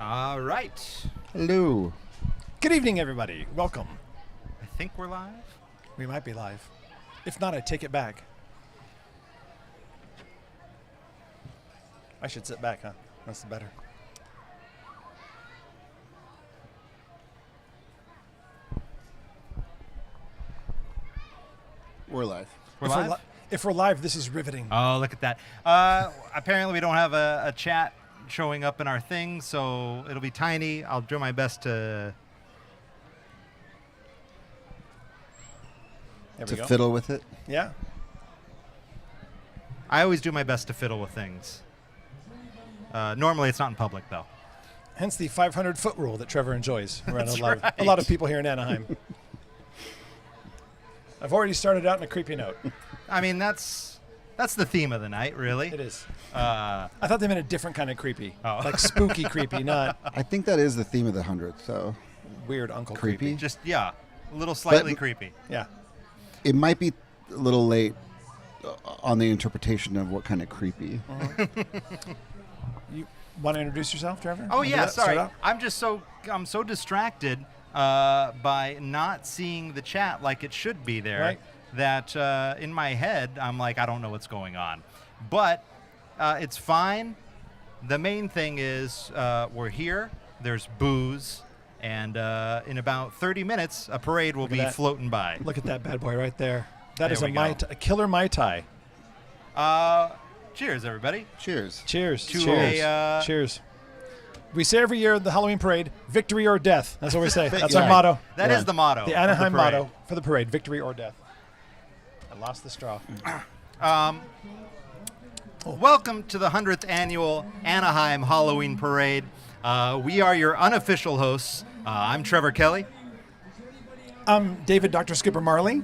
All right. Hello. Good evening, everybody. Welcome. I think we're live. We might be live. If not, I take it back. I should sit back, huh? That's better. We're live. We're live? If we're live, this is riveting. Oh, look at that. Apparently, we don't have a chat showing up in our thing, so it'll be tiny. I'll do my best to... There we To go. fiddle with it. Yeah. I always do my best to fiddle with things. Normally, it's not in public, though. Hence the 500-foot rule that Trevor enjoys around That's a lot of people here in Anaheim. I've already started out in a creepy note. I mean, that's the theme of the night, really. It is. Uh, I thought they meant a different kind of creepy. Oh. Like spooky creepy, not I think that is the theme of the 100th, so weird uncle Creepy? creepy. just, yeah, a little slightly But- creepy. Yeah. it might be a little late on the interpretation of what kind of creepy. You want to introduce yourself, Trevor? Oh, Wanna do yeah, that? Start sorry. out? I'm so distracted by not seeing the chat like it should be there Right. that in my head, I'm like, I don't know what's going on. But it's fine. The main thing is we're here. There's booze. And in about 30 minutes, a parade will Look be at that. floating by. Look at that bad boy right there. That There is we go. a killer Mai Tai. Cheers, everybody. Cheers. Cheers. To Cheers. a, Cheers. We say every year at the Halloween parade, victory or death. That's what we say. That's Yeah. our motto. That is the motto. The of Anaheim parade. motto for the parade, victory or death. I lost the straw. Welcome to the 100th Annual Anaheim Halloween Parade. We are your unofficial hosts. I'm Trevor Kelly. David Dr. Skipper Marley.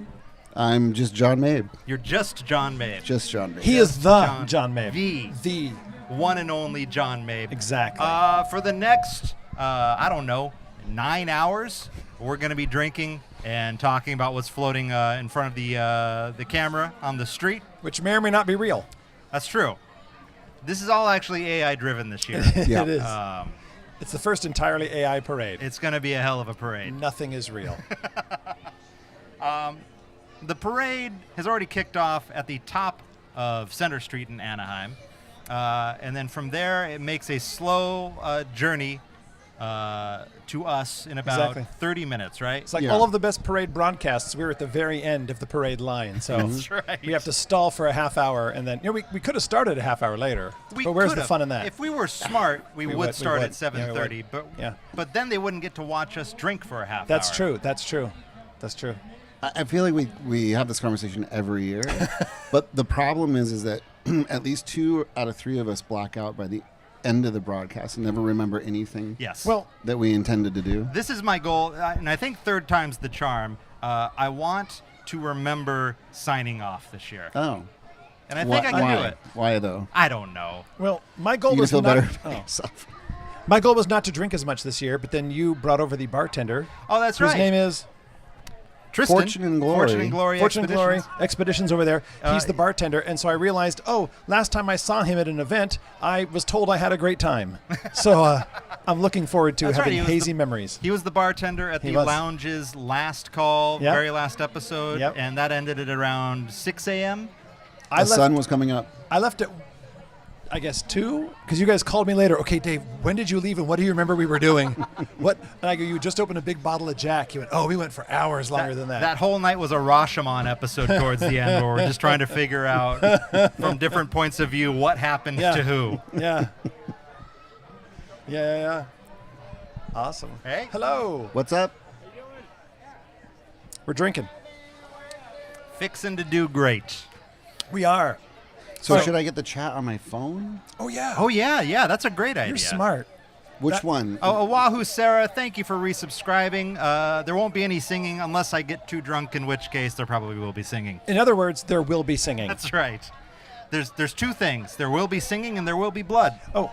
I'm just Jon Mabe. You're just Jon Mabe. Just Jon Mabe. He is the Jon- Jon Mabe. the one and only Jon Mabe. Exactly. For the next, 9 hours, we're going to be drinking and talking about what's floating in front of the camera on the street. Which may or may not be real. That's true. This is all actually AI driven this year. Yeah. It is. It's the first entirely AI parade. It's going to be a hell of a parade. Nothing is real. The parade has already kicked off at the top of Center Street in Anaheim. And then from there, it makes a slow journey to us in about Exactly. 30 minutes, right? It's like Yeah. all of the best parade broadcasts, we're at the very end of the parade line. So That's right. we have to stall for a half hour. And then, we could have started a half hour later. We but where's the could've. fun in that? If we were smart, we We would would, start we at would. 7:30, Yeah, we would. but Yeah. but then they wouldn't get to watch us drink for a half That's hour. true. That's true. That's true. I feel like we have this conversation every year, but the problem is that at least 2 out of 3 of us black out by the end of the broadcast and never remember anything Yes. Well, that we intended to do. This is my goal, and I think third time's the charm. I want to remember signing off this year, Oh. and I think I can why? do it. Why though? I don't know. well, my goal You gonna was feel not. better Oh. about yourself. My goal was not to drink as much this year, but then you brought over the bartender. Oh, that's whose right. name is Tristan. Fortune and Glory. Fortune and Glory. Fortune and Glory Expeditions. Expeditions over there. He's the bartender, and so I realized, last time I saw him at an event, I was told I had a great time. So I'm looking forward to That's right, having he was hazy the- memories. He was the bartender at He the was. lounge's last call, Yep. very last episode, Yep. and that ended at around 6 a.m. I The left. sun was coming up. I left at, I guess 2, because you guys called me later. Okay, Dave, when did you leave, and what do you remember we were doing? What? And I go, you just opened a big bottle of Jack. You went, we went for hours longer than that. That whole night was a Rashomon episode towards the end, where we're just trying to figure out from different points of view what happened Yeah. to who. Yeah. Yeah. Awesome. Hey. Hello. What's up? We're drinking. Fixing to do great. We are. So So- should I get the chat on my phone? Oh, yeah. Oh yeah, that's a great idea. You're smart. Which That- one? Oh, Wahoo Sarah, thank you for resubscribing. There won't be any singing unless I get too drunk, in which case there probably will be singing. In other words, there will be singing. That's right. There's 2 things. There will be singing and there will be blood. Oh,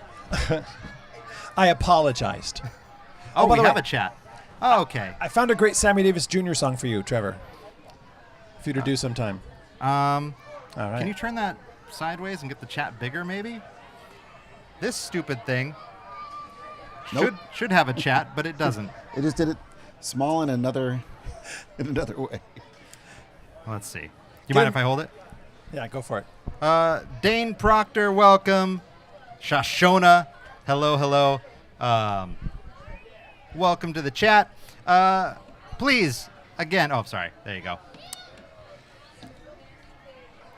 I apologized. Oh, by we the have way- a chat. Oh, okay. I found a great Sammy Davis Jr. song for you, Trevor. For you to do sometime. All right. Can you turn that sideways and get the chat bigger, maybe? This stupid thing Nope. Should have a chat, but it doesn't. It just did it small in another way. Let's see. You mind if I hold it? Yeah, go for it. Dane Proctor, welcome. Shoshona, hello. Welcome to the chat. Please, again, sorry. There you go.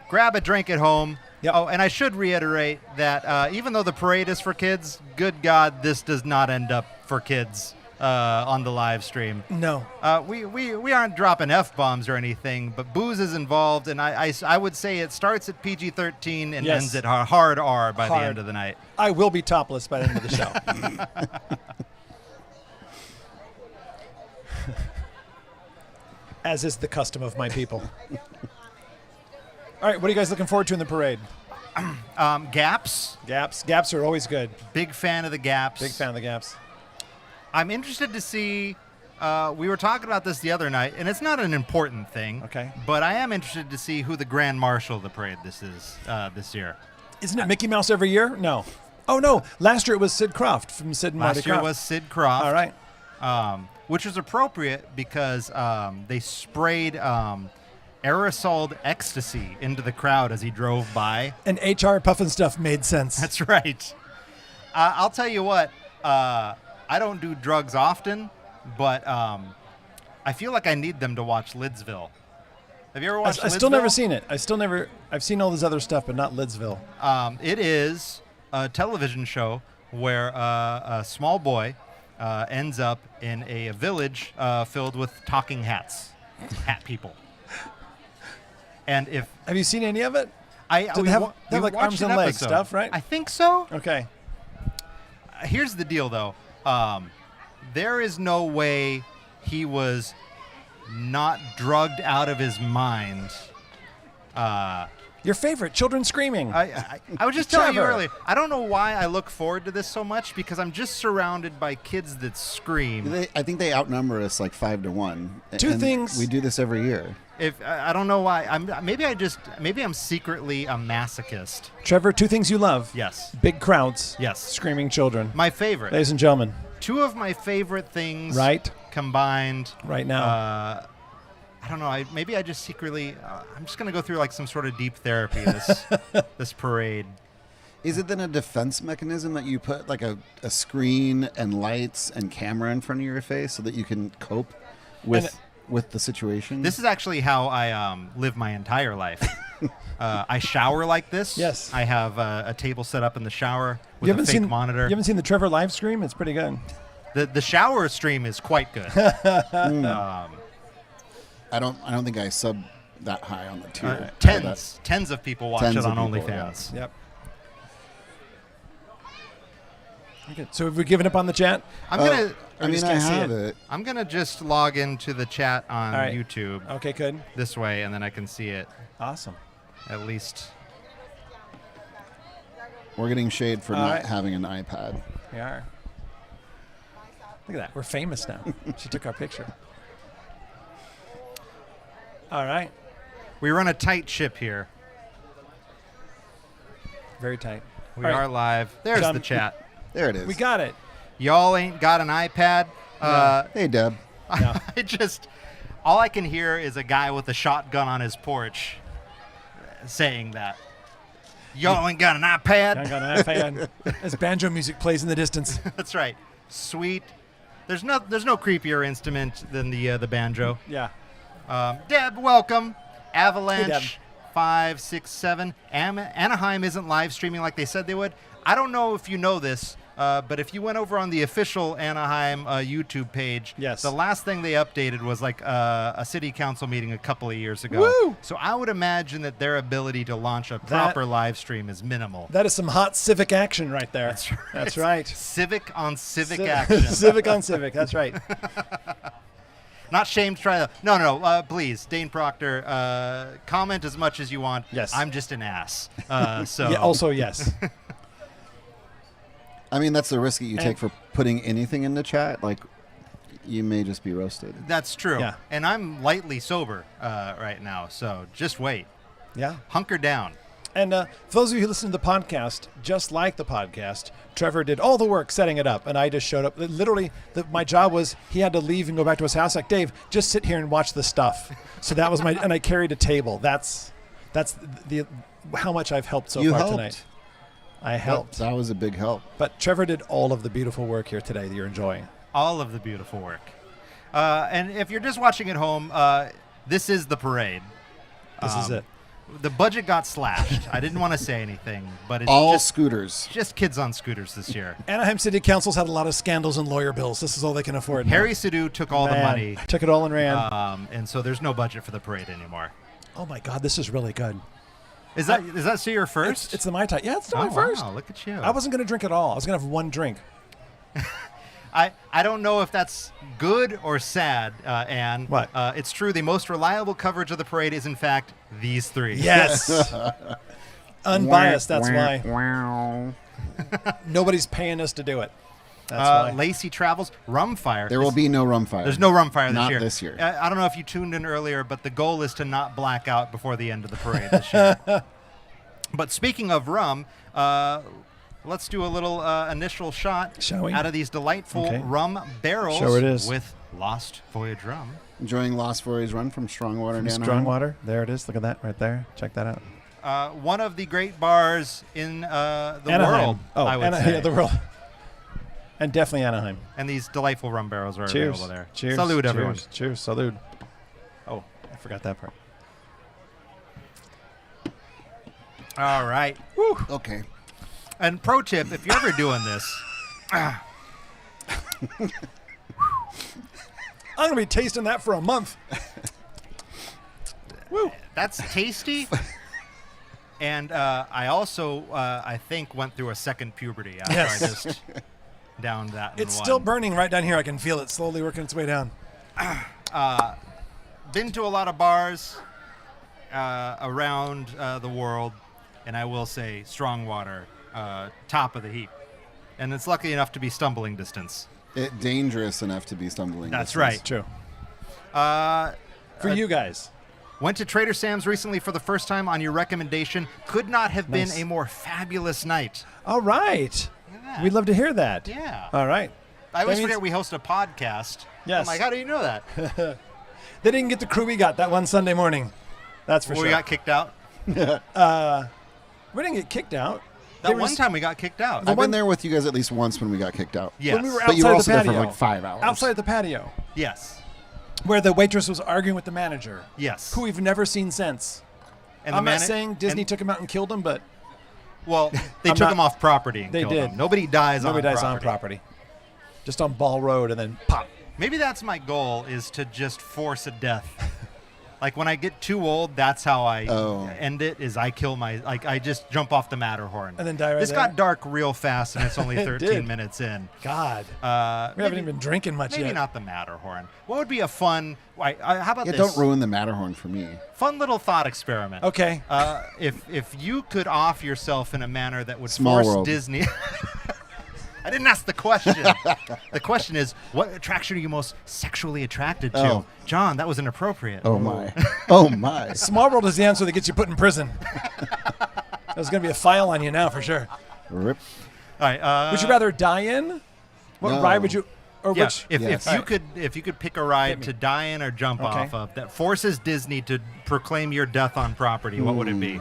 Grab a drink at home. Yep. Oh, and I should reiterate that even though the parade is for kids, good God, this does not end up for kids on the live stream. No. We aren't dropping F-bombs or anything, but booze is involved, and I would say it starts at PG-13 and Yes. ends at hard R by the Hard. end of the night. I will be topless by the end of the show. As is the custom of my people. All right, what are you guys looking forward to in the parade? Gaps. Gaps are always good. Big fan of the Gaps. Big fan of the gaps. I'm interested to see. We were talking about this the other night, and it's not an important thing. Okay. But I am interested to see who the Grand Marshal of the parade this is this year. Isn't it Mickey Mouse every year? No. Oh, no. Last year it was Sid Croft from Sid and Marty Last year Krofft. was Sid Croft. All right. Which was appropriate because they sprayed aerosoled ecstasy into the crowd as he drove by. And HR Puffin stuff made sense. That's right. I'll tell you what. I don't do drugs often, but I feel like I need them to watch Lidsville. Have you ever watched Lidsville? I've still never seen it. I've seen all this other stuff, but not Lidsville. It is a television show where a small boy ends up in a village filled with talking hat people. And Have you seen any of it? they they have like arms and legs stuff, right? I think so. Okay. Here's the deal, though. There is no way he was not drugged out of his mind. Your favorite, children screaming. I was just telling you Trevor. earlier, I don't know why I look forward to this so much because I'm just surrounded by kids that scream. I think they outnumber us like 5-1. Two And things- we do this every year. I don't know why. Maybe I'm secretly a masochist. Trevor, two things you love. Yes. Big crowds. Yes. Screaming children. My favorite. Ladies and gentlemen, Two of my favorite things Right. combined right now. I don't know. Maybe I just secretly. I'm just gonna go through like some sort of deep therapy this parade. Is it then a defense mechanism that you put like a screen and lights and camera in front of your face so that you can cope with the situation? This is actually how I live my entire life. I shower like this. Yes. I have a table set up in the shower with you a haven't fake seen monitor. You haven't seen the Trevor live stream? It's pretty good. The shower stream is quite good. I don't think I sub that high on the tier. Tens of people watch Tens it on of people, OnlyFans. Yep. Okay. So have we given up on the chat? I'm gonna. Or you just I can't see have it? it. I'm gonna just log into the chat on All right. YouTube Okay, good. this way, and then I can see it Awesome. at least. We're getting shade for All not right. having an iPad. We are. Look at that. We're famous now. She took our picture. All right. We run a tight ship here. Very tight. We All right. are live. There's John- the chat. There it is. We got it. Y'all ain't got an iPad. Hey, Deb. No. All I can hear is a guy with a shotgun on his porch saying that. Y'all ain't got an iPad. I got an iPad. As banjo music plays in the distance. That's right. Sweet. There's no creepier instrument than the banjo. Yeah. Deb, welcome. Hey, Avalanche Deb. 5, 6, 7. Anaheim isn't live streaming like they said they would. I don't know if you know this, but if you went over on the official Anaheim YouTube page, Yes. the last thing they updated was like a city council meeting a couple of years ago. Woo! So I would imagine that their ability to launch a proper live stream is minimal. That is some hot civic action right there. That's right. That's right. Civic on civic action. Civic on civic. That's right. Not shamed. Try that. No. Please, Dane Proctor, comment as much as you want. Yes. I'm just an ass. So Yeah, also, yes. I mean, that's the risk that you And- take for putting anything in the chat. Like, you may just be roasted. that's true. Yeah. And I'm lightly sober right now, so just wait. Yeah. Hunker down. And for those of you who listen to the podcast, just like the podcast, Trevor did all the work setting it up, and I just showed up. Literally, my job was he had to leave and go back to his house. Like, Dave, just sit here and watch the stuff. So that was and I carried a table. That's the how much I've helped so far tonight. I helped. That was a big help. But Trevor did all of the beautiful work here today that you're enjoying. All of the beautiful work. And if you're just watching at home, this is the parade. This is it. The budget got slashed. I didn't want to say anything, but it's All scooters. just kids on scooters this year. Anaheim City Council's had a lot of scandals and lawyer bills. This is all they can afford now. Harry Sidhu took all the money. Took it all and ran. And so there's no budget for the parade anymore. Oh, my God, this is really good. Is that so your first? It's the Mai Tai. Yeah, it's my first. Wow, look at you. I wasn't going to drink at all. I was going to have one drink. I don't know if that's good or sad, Anne. What? It's true. The most reliable coverage of the parade is, in fact, these three. Yes. Unbiased, that's why. Wow. Nobody's paying us to do it. That's why. Lacey Travels, Rumfire. There will be no Rumfire. There's no Rumfire Not this year. this year. I don't know if you tuned in earlier, but the goal is to not black out before the end of the parade this year. But speaking of rum, let's do a little initial shot Shall we? out of these delightful rum barrels Sure it is. with Lost Voyage rum. Enjoying Lost Voyage Run from Strongwater From to Anaheim. Strongwater. There it is. Look at that right there. Check that out. One of the great bars in the Anaheim. world, Oh, I would say. Yeah, the world. And definitely Anaheim. And these delightful rum barrels are Cheers. available there. Cheers. Salute, Cheers. everyone. Cheers. Salute. Oh, I forgot that part. All right. Okay. And pro tip, if you're ever doing this, I'm going to be tasting that for a month. Woo. that's tasty. And I also, I think, went through a second puberty after Yes. I just downed that. in It's one. still burning right down here. I can feel it slowly working its way down. Been to a lot of bars around the world, and I will say Strongwater, top of the heap. And it's lucky enough to be stumbling distance. Dangerous enough to be stumbling. That's distance. right. True. For you guys. Went to Trader Sam's recently for the first time on your recommendation. Could not have Nice. been a more fabulous night. All right. Look at that. We'd love to hear that. Yeah. All right. I always That means- forget we host a podcast. Yes. I'm like, how do you know that? They didn't get the crew we got that one Sunday morning. That's for Well, sure. we got kicked out. We didn't get kicked out. That There one was- time we got kicked out. I've been there with you guys at least once when we got kicked out. Yes. When we were But you were outside also the there for patio. like 5 hours. Outside the patio, Yes. where the waitress was arguing with the manager, Yes. who we've never seen since. And I'm the not saying Disney and- took him out and killed him, but Well, they I'm took not- him off property. And they killed did. him. Nobody dies nobody on dies property. on property. Just on Ball Road and then pop. Maybe that's my goal, is to just force a death. Like when I get too old, that's how I end it, is I kill I just jump off the Matterhorn. And then die right This there? got dark real fast, and it's only It 13 did. minutes in. God. We Maybe- haven't even been drinking much Maybe yet. not the Matterhorn. What would be a fun, how about Yeah, this? don't ruin the Matterhorn for me. Fun little thought experiment. Okay. If you could off yourself in a manner that would Small force world. Disney. I didn't ask the question. The question is, what attraction are you most sexually attracted to? Oh. John, that was inappropriate. Oh my. Oh my. Small World is the answer that gets you put in prison. There's going to be a file on you now for sure. Rip. All right. Would you rather die in? What No. ride would you? Or Yeah, which? if Yes. you could pick a ride to die in or jump Okay. off of that forces Disney to proclaim your death on property, what would it be?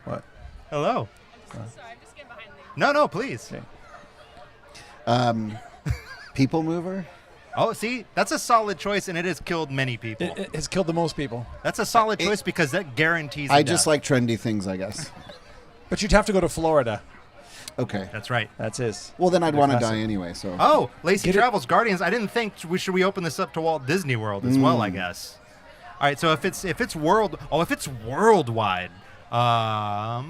What? Hello. Sorry, I'm just getting behind things. No, please. Okay. People mover? Oh, see, that's a solid choice, and it has killed many people. It has killed the most people. That's a solid choice because that guarantees. I a just death. like trendy things, I guess. But you'd have to go to Florida. Okay. That's right. That's his. Well, then I'd want to Classic. die anyway, so. Oh, Lacey Get it- Travels Guardians. I didn't think we open this up to Walt Disney World as well. I guess. All right. So if it's worldwide, I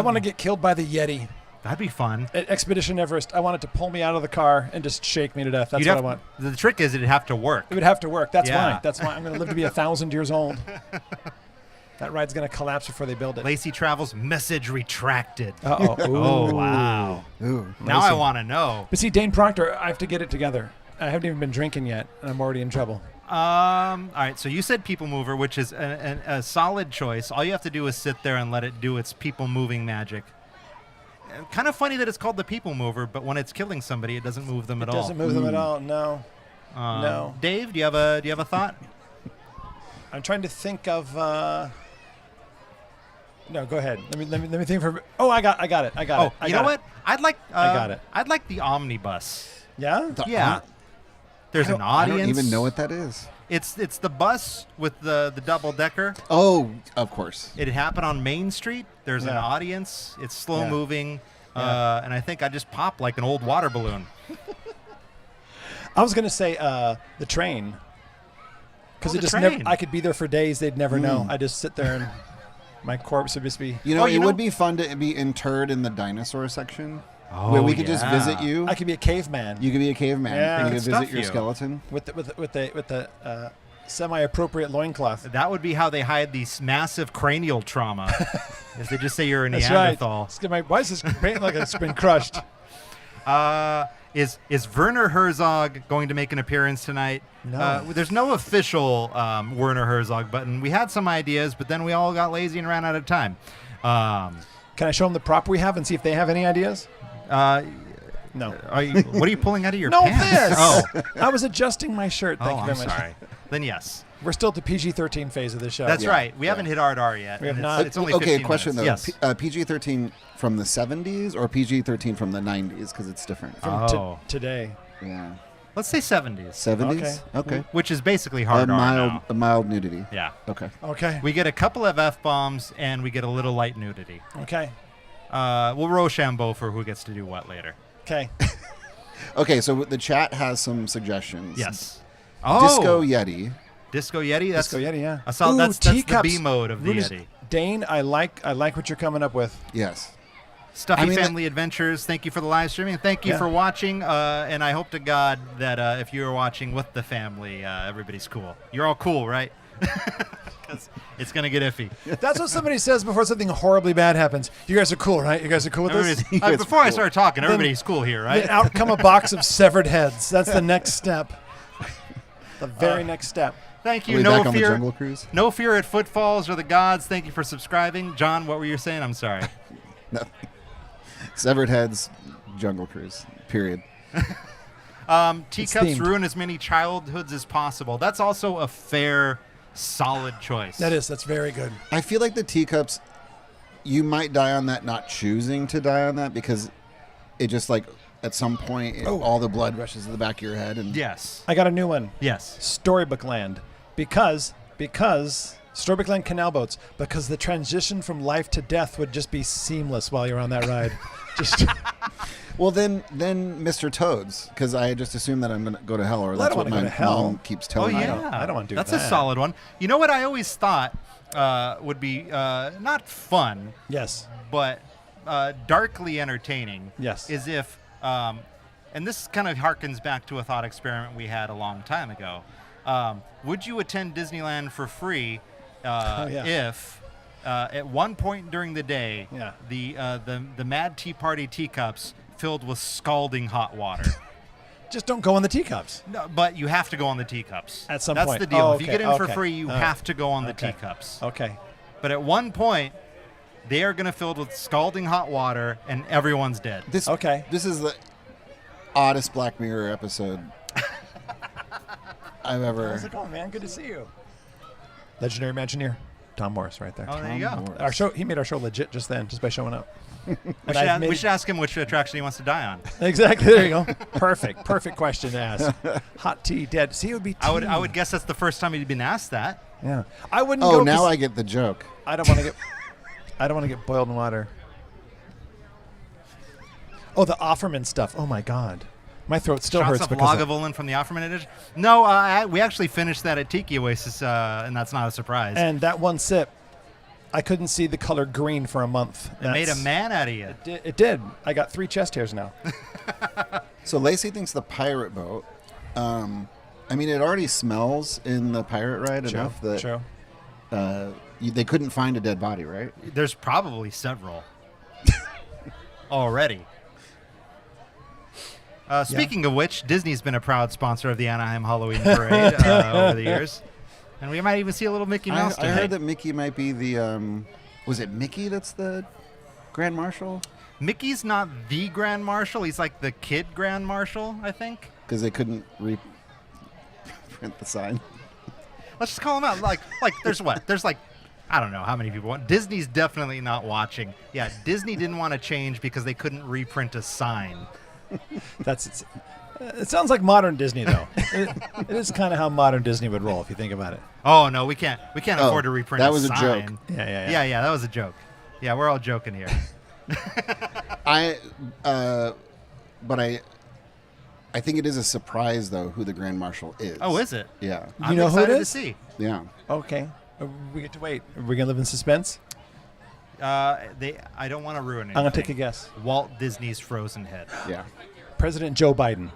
want to get killed by the Yeti that'd be fun. at Expedition Everest. I want it to pull me out of the car and just shake me to death. That's what I want. The trick is it'd have to work. It would have to work. That's Yeah. why. That's why I'm going to live to be 1,000 years old. That ride's going to collapse before they build it. Lacey Travels message retracted. Uh-oh. Oh wow. Ooh. Now I want to know. But see, Dane Proctor, I have to get it together. I haven't even been drinking yet, and I'm already in trouble. All right, so you said people mover, which is a solid choice. All you have to do is sit there and let it do its people moving magic. Kind of funny that it's called the people mover, but when it's killing somebody, it doesn't move them at all. It doesn't move them at all. No. No. Dave, do you have a thought? I'm trying to think of. No, go ahead. Let me think for. Oh, I got it. Oh, you know what? I'd like. I got it. I'd like the omnibus. Yeah. Yeah. There's an I audience. don't even know what that is. It's the bus with the double decker. Oh, of course. It happened on Main Street. There's an Yeah. audience. It's slow moving, Yeah. and I think I just pop like an old water balloon. I was gonna say the train. Because Oh, it the just train. never. I could be there for days. They'd never know. I just sit there and my corpse would just be. You know, Oh, you it know- would be fun to be interred in the dinosaur section, Oh, where we could just yeah. visit you. I could be a caveman You could be a caveman. Yeah. And I you could could visit stuff your you. skeleton. with the semi-appropriate loincloth. That would be how they hide these massive cranial trauma. is they just say you're a That's Neanderthal. right. Why is this paint like it's been crushed? Is Werner Herzog going to make an appearance tonight? No. There's no official Werner Herzog button. We had some ideas, but then we all got lazy and ran out of time. Can I show them the prop we have and see if they have any ideas? No. What are you pulling out of your No, pants? this. Oh, I was adjusting my shirt. Thank you I'm very much. sorry. Then yes. We're still at the PG-13 phase of the show. That's right. We haven't hit R yet. We have and not. It's only Okay, 15 question minutes. though. Yes. PG-13 from the 70s or PG-13 from the 90s? Because it's different. From Oh. today. Yeah. Let's say 70s, 70s? Okay. which is basically A hard R now. mild nudity. Yeah. Okay. Okay. We get a couple of F-bombs and we get a little light nudity. Okay. We'll Rochambeau for who gets to do what later. Okay. Okay, so the chat has some suggestions. Yes. Disco Yeti. Disco Yeti. That's Disco Yeti, yeah. I saw Ooh, that's the teacups. B mode of the Rudy's- Yeti. Dane, I like what you're coming up with. Yes. Stuffy I mean, Family Adventures. Thank you for the live streaming. Thank you Yeah. for watching. And I hope to God that if you're watching with the family, everybody's cool. You're all cool, right? Because it's gonna get iffy. That's what somebody says before something horribly bad happens. You guys are cool, right? You guys are cool with this? Everybody's- You guys before are I cool. start talking, everybody's cool here, right? Then out come a box of severed heads. That's the next step. The very next step. Thank Are you. we No back on the fear. Jungle Cruise? No fear at Footfalls or the Gods. Thank you for subscribing. John, what were you saying? I'm sorry. No. Severed Heads, Jungle Cruise. Period. Teacups themed. ruin as many childhoods as possible. That's also a fair, solid choice. That's very good. I feel like the teacups, you might die on that, not choosing to die on that, because it just like at some point all the blood rushes to the back of your head. And Yes. I got a new one. Yes. Storybook Land. Because Storybook Land canal boats, because the transition from life to death would just be seamless while you're on that ride. Just Well, then Mr. Toads, because I just assume that I'm going to go to hell, or I that's don't what wanna go my to hell. mom keeps Oh, telling me. yeah. I don't wanna do That's that. a solid one. You know what I always thought would be not fun, yes. but darkly entertaining. Yes. Is if, and this kind of harkens back to a thought experiment we had a long time ago. Would you attend Disneyland for free if at one point during the day the Mad Tea Party teacups filled with scalding hot water? Just don't go on the teacups. No, but you have to go on the teacups. At some That's point. the deal. Oh, If you okay, get in for okay. free, you All right. have to go on the Okay. teacups. Okay. But at one point, they are going to filled with scalding hot water, and everyone's dead. This is the oddest Black Mirror episode I've ever. How's it going, man? Good to see you. Legendary Imagineer, Tom Morris, right there. Oh, there you go. Morris. Our show. He made our show legit just then, just by showing up. We should ask him which attraction he wants to die on. Exactly. There you go. Perfect question to ask. Hot tea, dead. See, it would be tea. I would guess that's the first time he'd been asked that. Yeah. I wouldn't Oh, go. now 'cause I get the joke. I don't want to get. I don't want to get boiled in water. Oh, the Offerman stuff. Oh my God, my throat still Shots hurts of because of, Lagavulin from the Offerman edition. No, we actually finished that at Tiki Oasis, and that's not a surprise. and that one sip, I couldn't see the color green for a month. it made a man out of you. It did. I got 3 chest hairs now. So Lacey thinks the pirate boat. I mean, it already smells in the pirate ride enough that True. they couldn't find a dead body, right? There's probably several already. Speaking of which, Disney's been a proud sponsor of the Anaheim Halloween Parade over the years. And we might even see a little Mickey Mouse I tonight. heard that Mickey might be the. Was it Mickey that's the Grand Marshal? Mickey's not the Grand Marshal. He's like the kid Grand Marshal, I think. Because they couldn't reprint the sign. Let's just call him out. Like there's what? There's like, I don't know how many people want. Disney's definitely not watching. Yeah, Disney didn't want to change because they couldn't reprint a sign. It sounds like modern Disney, though. It is kind of how modern Disney would roll, if you think about it. Oh no, we can't afford to reprint. That was a sign. joke. Yeah. That was a joke. Yeah, we're all joking here. But I think it is a surprise though who the Grand Marshal is. Oh, is it? Yeah. I'm know who it excited to is? see. Yeah. Okay. We get to wait. Are we going to live in suspense? I don't want to ruin anything. I'm going to take a guess. Walt Disney's frozen head. Yeah. President Joe Biden.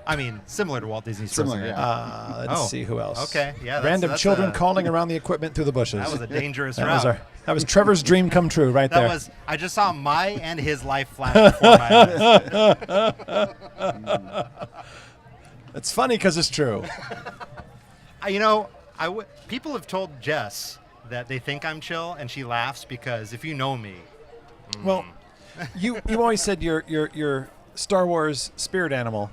I mean, similar to Walt Disney's Similar, frozen head. yeah. Let's see who else. Okay, yeah. Random children calling around the equipment through the bushes. That was a dangerous That route. was that was Trevor's dream come true right there. I just saw my and his life flash before my eyes. It's funny because it's true. People have told Jess that they think I'm chill, and she laughs because if you know me, Well, you always said your Star Wars spirit animal,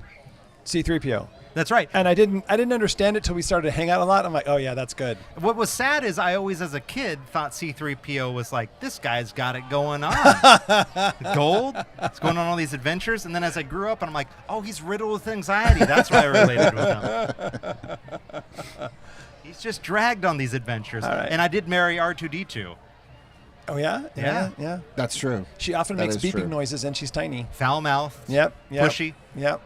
C-3PO. that's right. And I didn't understand it till we started to hang out a lot. I'm like, oh yeah, that's good. What was sad is I always, as a kid, thought C-3PO was like, this guy's got it going on. Gold, it's going on all these adventures. And then as I grew up, I'm like, oh, he's riddled with anxiety. That's why I related with him. He's just dragged on these adventures. All right. And I did marry R2-D2. Oh yeah, Yeah. That's true. She often That makes is beeping true. noises, and she's tiny. Foul mouth. Yep. Pushy. Yep.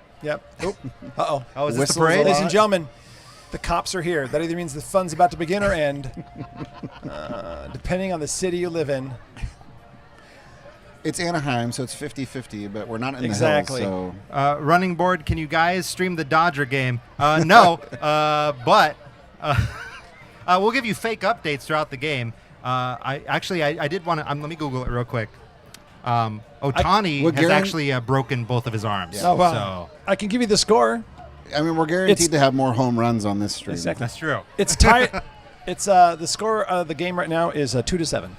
Oh. Uh-oh. Oh, is this the Whistles parade? a Ladies lot. and gentlemen, the cops are here. That either means the fun's about to begin or end, depending on the city you live in. It's Anaheim, so it's 50-50, but we're not in Exactly. the hills, so Running board, can you guys stream the Dodger game? No, but we'll give you fake updates throughout the game. I did want to. Let me Google it real quick. Otani Well, has Garen- actually broken both of his arms. Oh wow! I can give you the score. I mean, we're guaranteed It's- to have more home runs on this stream. Exactly. That's true. It's tied. It's the score of the game right now is 2-7.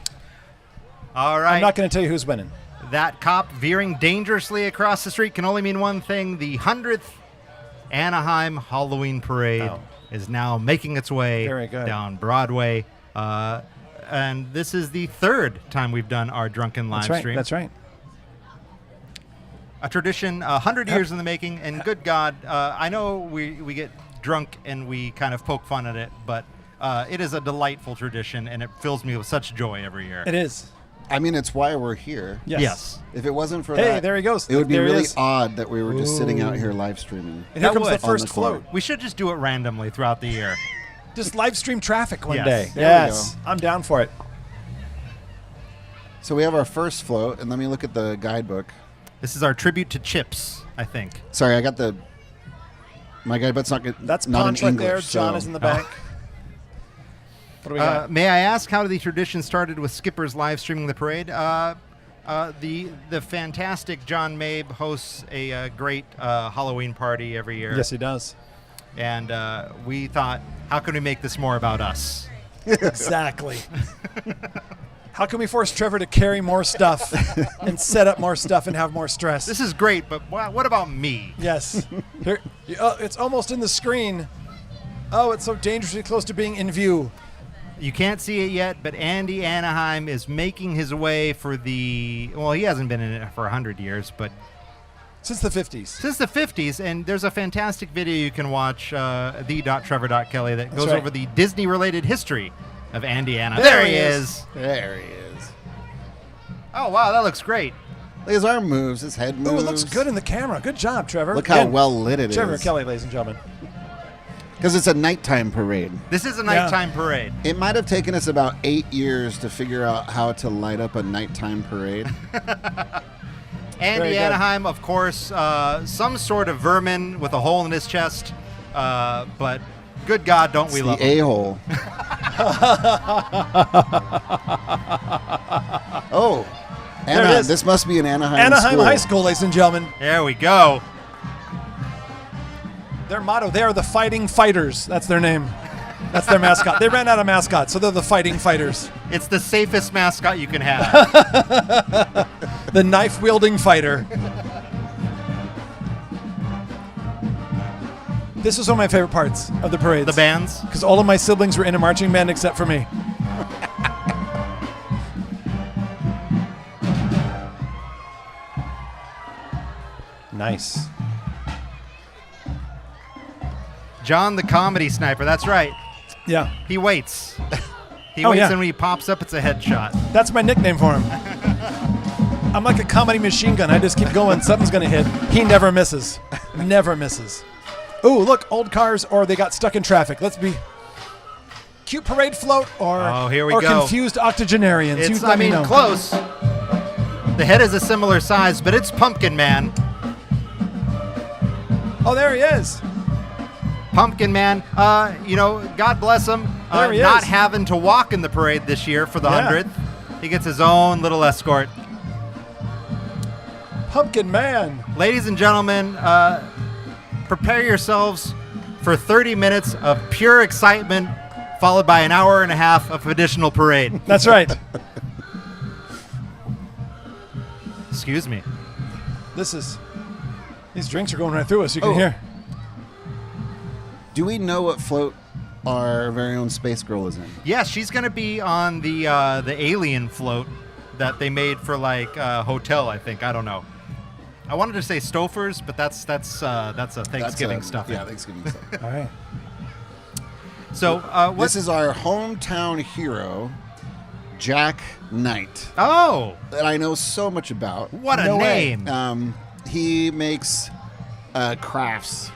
All right. I'm not going to tell you who's winning. That cop veering dangerously across the street can only mean one thing. The 100th Anaheim Halloween Parade is now making its way Very good. down Broadway. And this is the third time we've done our drunken live stream. That's right. A tradition 100 years in the making. And good God, I know we get drunk and we kind of poke fun at it, but it is a delightful tradition, and it fills me with such joy every year. It is. I mean, it's why we're here. Yes. If it wasn't for Hey, that, there he goes. it would be There he really is. odd that we were just sitting out here live streaming. And here That comes the would. first On the corner. float. We should just do it randomly throughout the year. Just live stream traffic one Yes. day. There we Yes, go. I'm down for it. So we have our first float, and let me look at the guidebook. This is our tribute to Chips, I think. Sorry, I got my guidebook's not good. That's not Ponch in right English, there. John so- is in the back. What do we got? May I ask how the tradition started with Skippers live streaming the parade? The fantastic Jon Mabe hosts a great Halloween party every year. Yes, he does. And we thought, how can we make this more about us? Exactly. How can we force Trevor to carry more stuff and set up more stuff and have more stress? This is great, but what about me? Yes. Here, it's almost in the screen. Oh, it's so dangerously close to being in view. You can't see it yet, but Andy Anaheim is making his way for he hasn't been in it for 100 years, but Since the 50s. since the 50s, and there's a fantastic video you can watch, the.trevor.kelly, that goes right. over the Disney-related history of Andy Anaheim. There he is. There he is. Oh, wow, that looks great. His arm moves, his head moves. Oh, it looks good in the camera. Good job, Trevor. Look how Again, well lit it is. Trevor Kelly, ladies and gentlemen. Because it's a nighttime parade. This is a nighttime parade. It might have taken us about 8 years to figure out how to light up a nighttime parade. Andy Very good. Anaheim, of course, some sort of vermin with a hole in his chest, but good God, don't we It's love the him? a-hole. Oh, There it is. This must be an Anaheim Anaheim school. High School, ladies and gentlemen. There we go. Their motto, they are the Fighting Fighters. That's their name. That's their mascot. They ran out of mascots, so they're the Fighting Fighters. It's the safest mascot you can have. The knife-wielding fighter. This was one of my favorite parts of the parades. The bands. Because all of my siblings were in a marching band except for me. Nice. John the comedy sniper. That's right. Yeah. He waits. He Oh, waits, yeah. and when he pops up, it's a headshot. That's my nickname for him. I'm like a comedy machine gun. I just keep going. Something's going to hit. He never misses. Never misses. Ooh, look, old cars, or they got stuck in traffic. Let's be cute parade float, or here we or go. confused octogenarians. You It's, let me know. close. The head is a similar size, but it's Pumpkin Man. Oh, there he is. Pumpkin Man, God bless him, There he not is. having to walk in the parade this year for the Yeah. 100th. He gets his own little escort. Pumpkin Man. Ladies and gentlemen, prepare yourselves for 30 minutes of pure excitement, followed by an hour and a half of additional parade. That's right. Excuse me. These drinks are going right through us. You can Oh. hear. Do we know what float our very own Space Girl is in? Yes, she's going to be on the alien float that they made for hotel, I think. I don't know. I wanted to say Stofers, but that's a Thanksgiving That's, stuff. Yeah, Thanksgiving stuff. All right. So This is our hometown hero, Jack Knight, Oh, that I know so much about. what a No way. name! He makes crafts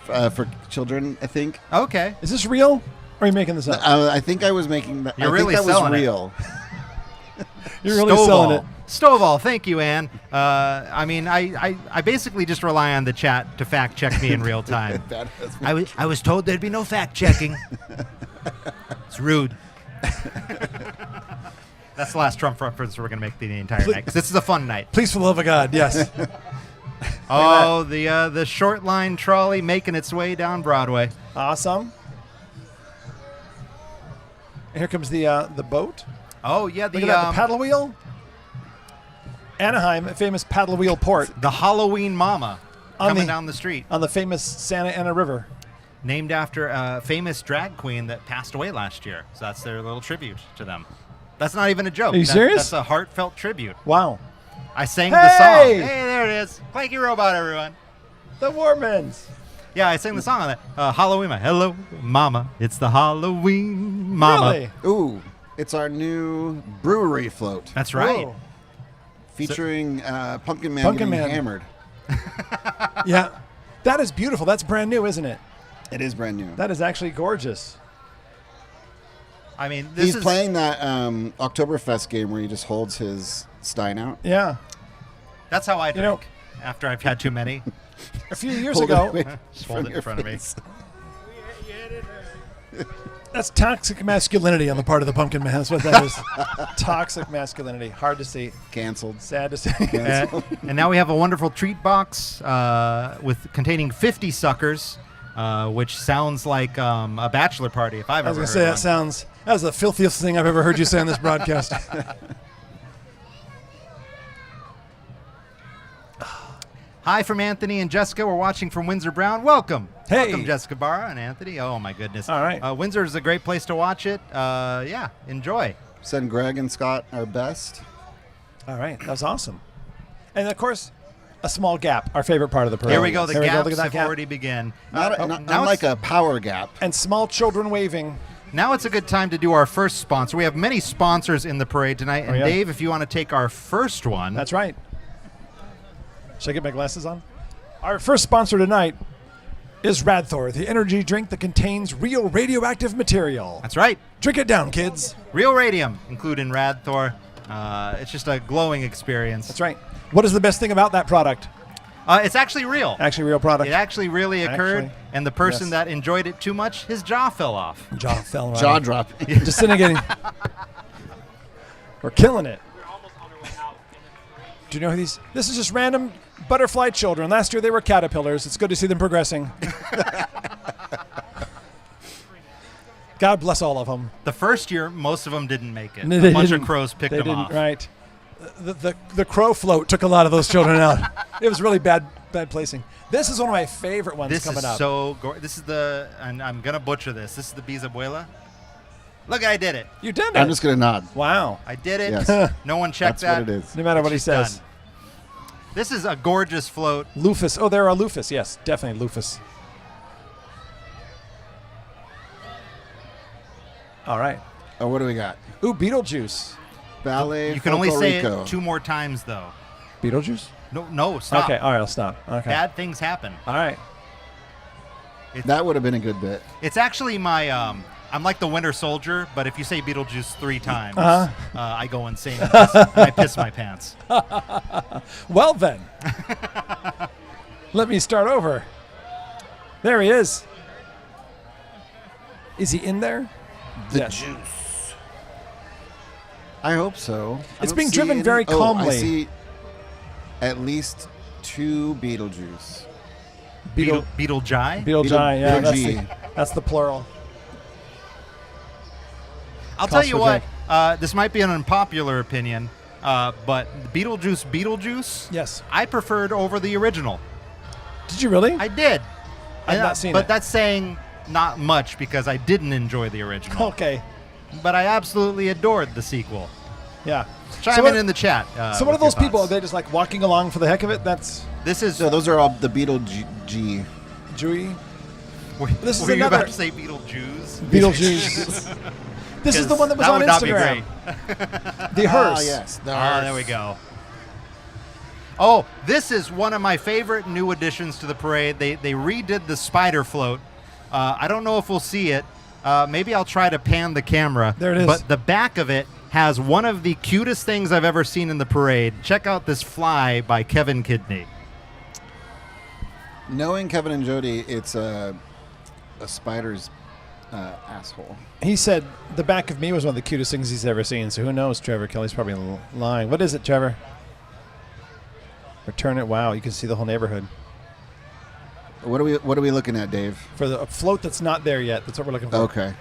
for children, I think. Okay. Is this real? Or are you making this up? I think I was making that. You're I really think that selling was it. real. You're really selling it. Stovall, thank you, Ann. I basically just rely on the chat to fact check me in real time. I was told there'd be no fact checking. It's rude. That's the last Trump reference we're going to make the entire night, 'cause this is a fun night. Please, for the love of God, yes. Oh, the short line trolley making its way down Broadway. Awesome. And here comes the boat. Oh yeah, Look at that, the paddle wheel. Anaheim, a famous paddle wheel port the Halloween Mama On coming the- down the street, on the famous Santa Ana River. named after a famous drag queen that passed away last year. So that's their little tribute to them. That's not even a joke. Are you serious? That's a heartfelt tribute. Wow. I sang the song. Hey! Hey, there it is. Clanky Robot, everyone. The Warmans. Yeah, I sang the song on that. Halloween Mama. Hello, Mama. It's the Halloween Mama. Really? Ooh, it's our new brewery float That's right. Whoa. featuring Pumpkin Man Pumpkin getting Man. hammered. Yeah. That is beautiful. That's brand new, isn't it? It is brand new. That is actually gorgeous. I mean, this He's is playing that Oktoberfest game where he just holds his Stein out. Yeah. That's how I drink. know- After I've had too many, A few years Hold it ago, away just from hold it in your front of me. face. that's toxic masculinity on the part of the Pumpkin Man. That's what that is. Toxic masculinity. Hard to see. Canceled. Sad to see. And now we have a wonderful treat box containing 50 suckers, which sounds like a bachelor party if I've I was ever going to heard say, one. that was the filthiest thing I've ever heard you say on this broadcast. Hi from Anthony and Jessica. We're watching from Windsor Brown. Welcome. Hey. Welcome, Jessica Barra and Anthony. Oh, my goodness. All right. Windsor is a great place to watch it. Yeah, enjoy. Send Greg and Scott our best. All right. That was awesome. And, of course, a small gap, our favorite part of the parade. Here we go. The There we gaps Look at that have gap. already begun. Not now like it's- a power gap. And small children waving. Now it's a good time to do our first sponsor. We have many sponsors in the parade tonight. And yeah. Dave, if you want to take our first one. That's right. Should I get my glasses on? Our first sponsor tonight is Radthor, the energy drink that contains real radioactive material. That's right. Drink it down, kids. Real radium, including Radthor. It's just a glowing experience. That's right. What is the best thing about that product? It's actually real. Actually, real product. It actually really occurred, Actually, and the person yes. that enjoyed it too much, his jaw fell off. Jaw fell right. Jaw drop. Disintegrating. We're killing it. Do you know who these? This is just random butterfly children. Last year they were caterpillars. It's good to see them progressing. God bless all of them. The first year, most of them didn't make it. No, A they bunch of didn't. crows picked They them didn't. off. Right. The crow float took a lot of those children out. It was really bad placing. This is one of my favorite ones This coming is up. so this is the, and I'm going to butcher this. This is the Bisabuela. Look, I did it. You did it. I'm just going to nod. Wow. I did it. Yes. No one checked That's that. what it is. No matter what he It's says. done. This is a gorgeous float. Lufus. Oh, there are Lufus. Yes, definitely Lufus. All right. Oh, what do we got? Ooh, Beetlejuice. Ballet You can only say Folklorico. it 2 more times, though. Beetlejuice? No, stop. Okay, all right, I'll stop. Okay. Bad things happen. All right. That would have been a good bit. It's actually my, I'm like the Winter Soldier, but if you say Beetlejuice 3 times, I go insane and I piss my pants. Well, then. Let me start over. There he is. Is he in there? The Yes. juice. I hope so. I It's don't being see driven any- very Oh, calmly. I see at least 2 Beetlejuice. Beetle Beetlejuice? Beetlejuice, yeah, Beetlejuice. that's the plural. I'll tell you what, Cosmo this might be an unpopular opinion, but Beetlejuice, Yes. I preferred over the original. Did you really? I did. I've not seen but it. that's saying not much because I didn't enjoy the original. Okay. But I absolutely adored the sequel. Yeah. Chime what- in the chat. So what are with your those people? Are thoughts. they just like walking along for the heck of it? That's This is. So those are all the Beetlejuice. Jewy. Were, this is were you another- about to say Beetlejuice? Beetlejuice. This is the one that was on would not be Instagram. great. The hearse. Ah, yes. There we go. Oh, this is one of my favorite new additions to the parade. They redid the spider float. I don't know if we'll see it. Maybe I'll try to pan the camera. There it is. But the back of it has one of the cutest things I've ever seen in the parade. Check out this fly by Kevin Kidney. Knowing Kevin and Jody, it's a spider's asshole. He said the back of me was one of the cutest things he's ever seen. So who knows? Trevor Kelly's probably lying. What is it, Trevor? Return it. Wow, you can see the whole neighborhood. What are we looking at, Dave? For the float that's not there yet. That's what we're looking for. Okay.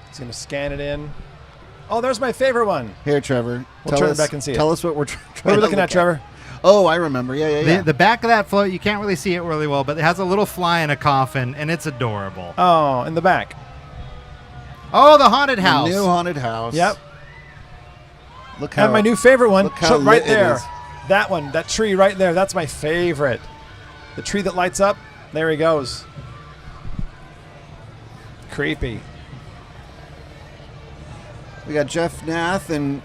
He's going to scan it in. Oh, there's my favorite one. Here, Trevor. We'll turn it back and see it. Tell us what we're trying What are we to looking look at, Trevor? Oh, I remember. Yeah. The back of that float, you can't really see it really well, but it has a little fly in a coffin, and it's adorable. Oh, in the back. Oh, the haunted house. The new haunted house. Yep. Look how And my new favorite one, look how so right lit it there. is. That one, that tree right there, that's my favorite. The tree that lights up, there he goes. Creepy. We got Jeff Nath and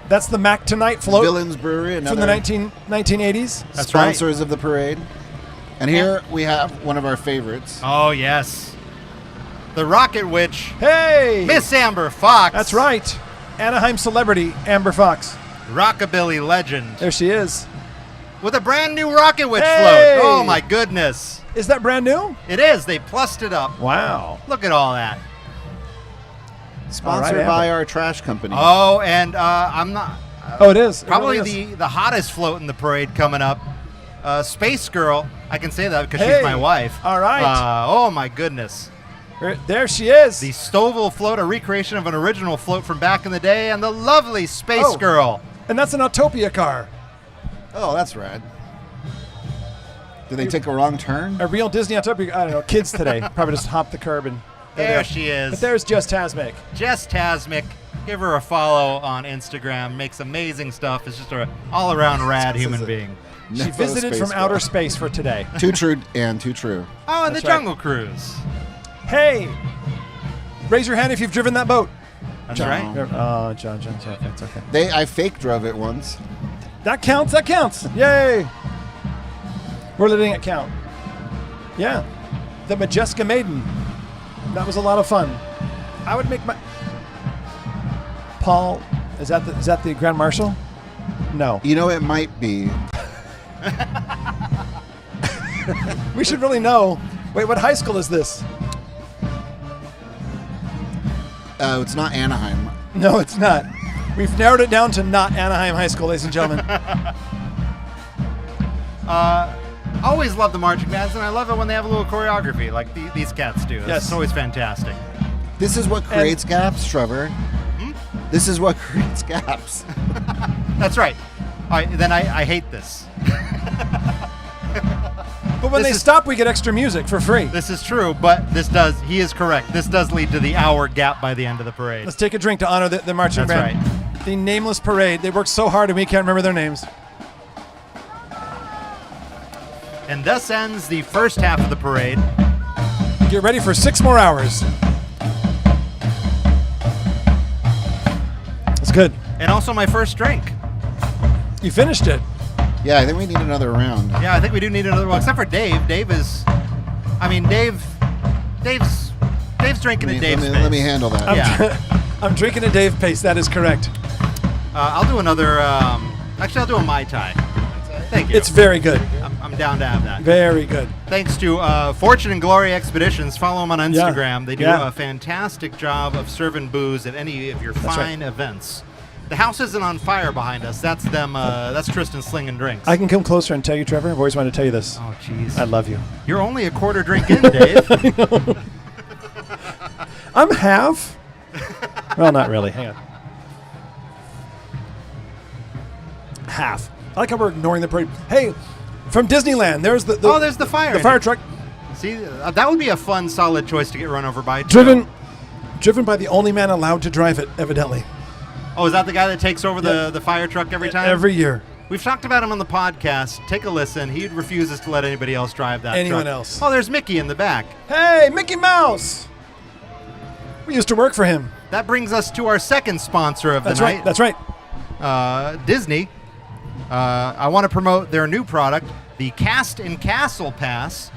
That's the Mac Tonight float Villains Brewery, from the another 1980s. That's sponsors of the parade. And here we have one of our favorites. Oh, yes. The Rocket Witch, Hey! Miss Amber Fox. That's right. Anaheim celebrity, Amber Fox. Rockabilly legend. There she is. With a brand new Rocket Witch Hey! float. Oh, my goodness. Is that brand new? It is. They plussed it up. Wow. Look at all that. Sponsored Amber. by our trash company. Oh, and I'm not. Oh, it is. It Probably really is. the hottest float in the parade coming up. Space Girl. I can say that because Hey. she's my wife. All right. Oh, my goodness. There she is. The Stovall float, a recreation of an original float from back in the day, and the lovely Space Oh. Girl. And that's an Autopia car. Oh, that's rad. Did they take a wrong turn? A real Disney Autopia. I don't know. Kids today probably just hop the curb and. There she is. But there's Jess Tasmic. Jess Tasmic. Give her a follow on Instagram. Makes amazing stuff. Is just an all-around rad human being. She No visited space from outer girl. space for today. Too true and too true. Oh, and That's the right. Jungle Cruise. Hey, raise your hand if you've driven that boat. That's John. right. Oh, John, it's okay. It's okay. I fake drove it once. That counts. That counts. Yay. We're letting it count. Yeah. The Majeska Maiden. That was a lot of fun. I would make my. Paul, is that the Grand Marshal? No. You know, it might be. We should really know. Wait, what high school is this? It's not Anaheim. No, it's not. We've narrowed it down to not Anaheim High School, ladies and gentlemen. Always love the marching bands, and I love it when they have a little choreography like these cats do. Yes. It's always fantastic. This is what creates gaps, Trevor. This is what creates gaps. That's right. All right, then I hate this. But when they stop, we get extra music for free. This is true, but he is correct. This does lead to the hour gap by the end of the parade. Let's take a drink to honor the marching That's band. right. The nameless parade. They worked so hard and we can't remember their names. And thus ends the first half of the parade. Get ready for 6 more hours. That's good. And also my first drink. You finished it. Yeah, I think we need another round. Yeah, I think we do need another one, except for Dave. Dave's drinking at Dave's pace. Let me handle that. Yeah. I'm drinking a Dave Pace. That is correct. I'll do another. Actually, I'll do a Mai Tai. Thank you. It's very good. I'm down to have that. Very good. Thanks to Fortune and Glory Expeditions. Follow them on Instagram. Yeah. They do a fantastic job of serving booze at any of your fine events. The house isn't on fire behind us. That's them. That's Tristan slinging drinks. I can come closer and tell you, Trevor. I've always wanted to tell you this. Oh, jeez. I love you. You're only a quarter drink in, Dave. I'm half. Well, not really. Hang on. Half. I like how we're ignoring the parade. Hey, from Disneyland, there's the there's the fire. The fire truck. See, that would be a fun, solid choice to get run over by. Driven by the only man allowed to drive it, evidently. Oh, is that the guy that takes over the fire truck every time? Every year. We've talked about him on the podcast. Take a listen. He refuses to let anybody else drive that Anyone truck. else. Oh, there's Mickey in the back. Hey, Mickey Mouse! We used to work for him. That brings us to our second sponsor of the night. That's right. Disney. I want to promote their new product, the Cast and Castle Pass.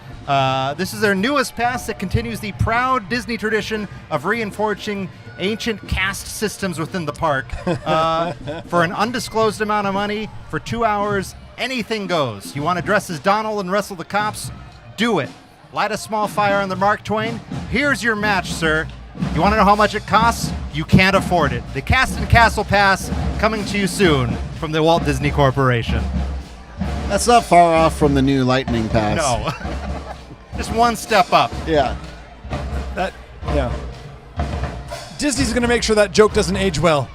This is their newest pass that continues the proud Disney tradition of reinforcing ancient caste systems within the park. For an undisclosed amount of money, for 2 hours, anything goes. You want to dress as Donald and wrestle the cops? Do it. Light a small fire on the Mark Twain? Here's your match, sir. You want to know how much it costs? You can't afford it. The Cast and Castle Pass coming to you soon from the Walt Disney Corporation. That's not far off from the new Lightning Pass. No. Just one step up. Yeah. Yeah. Disney's going to make sure that joke doesn't age well.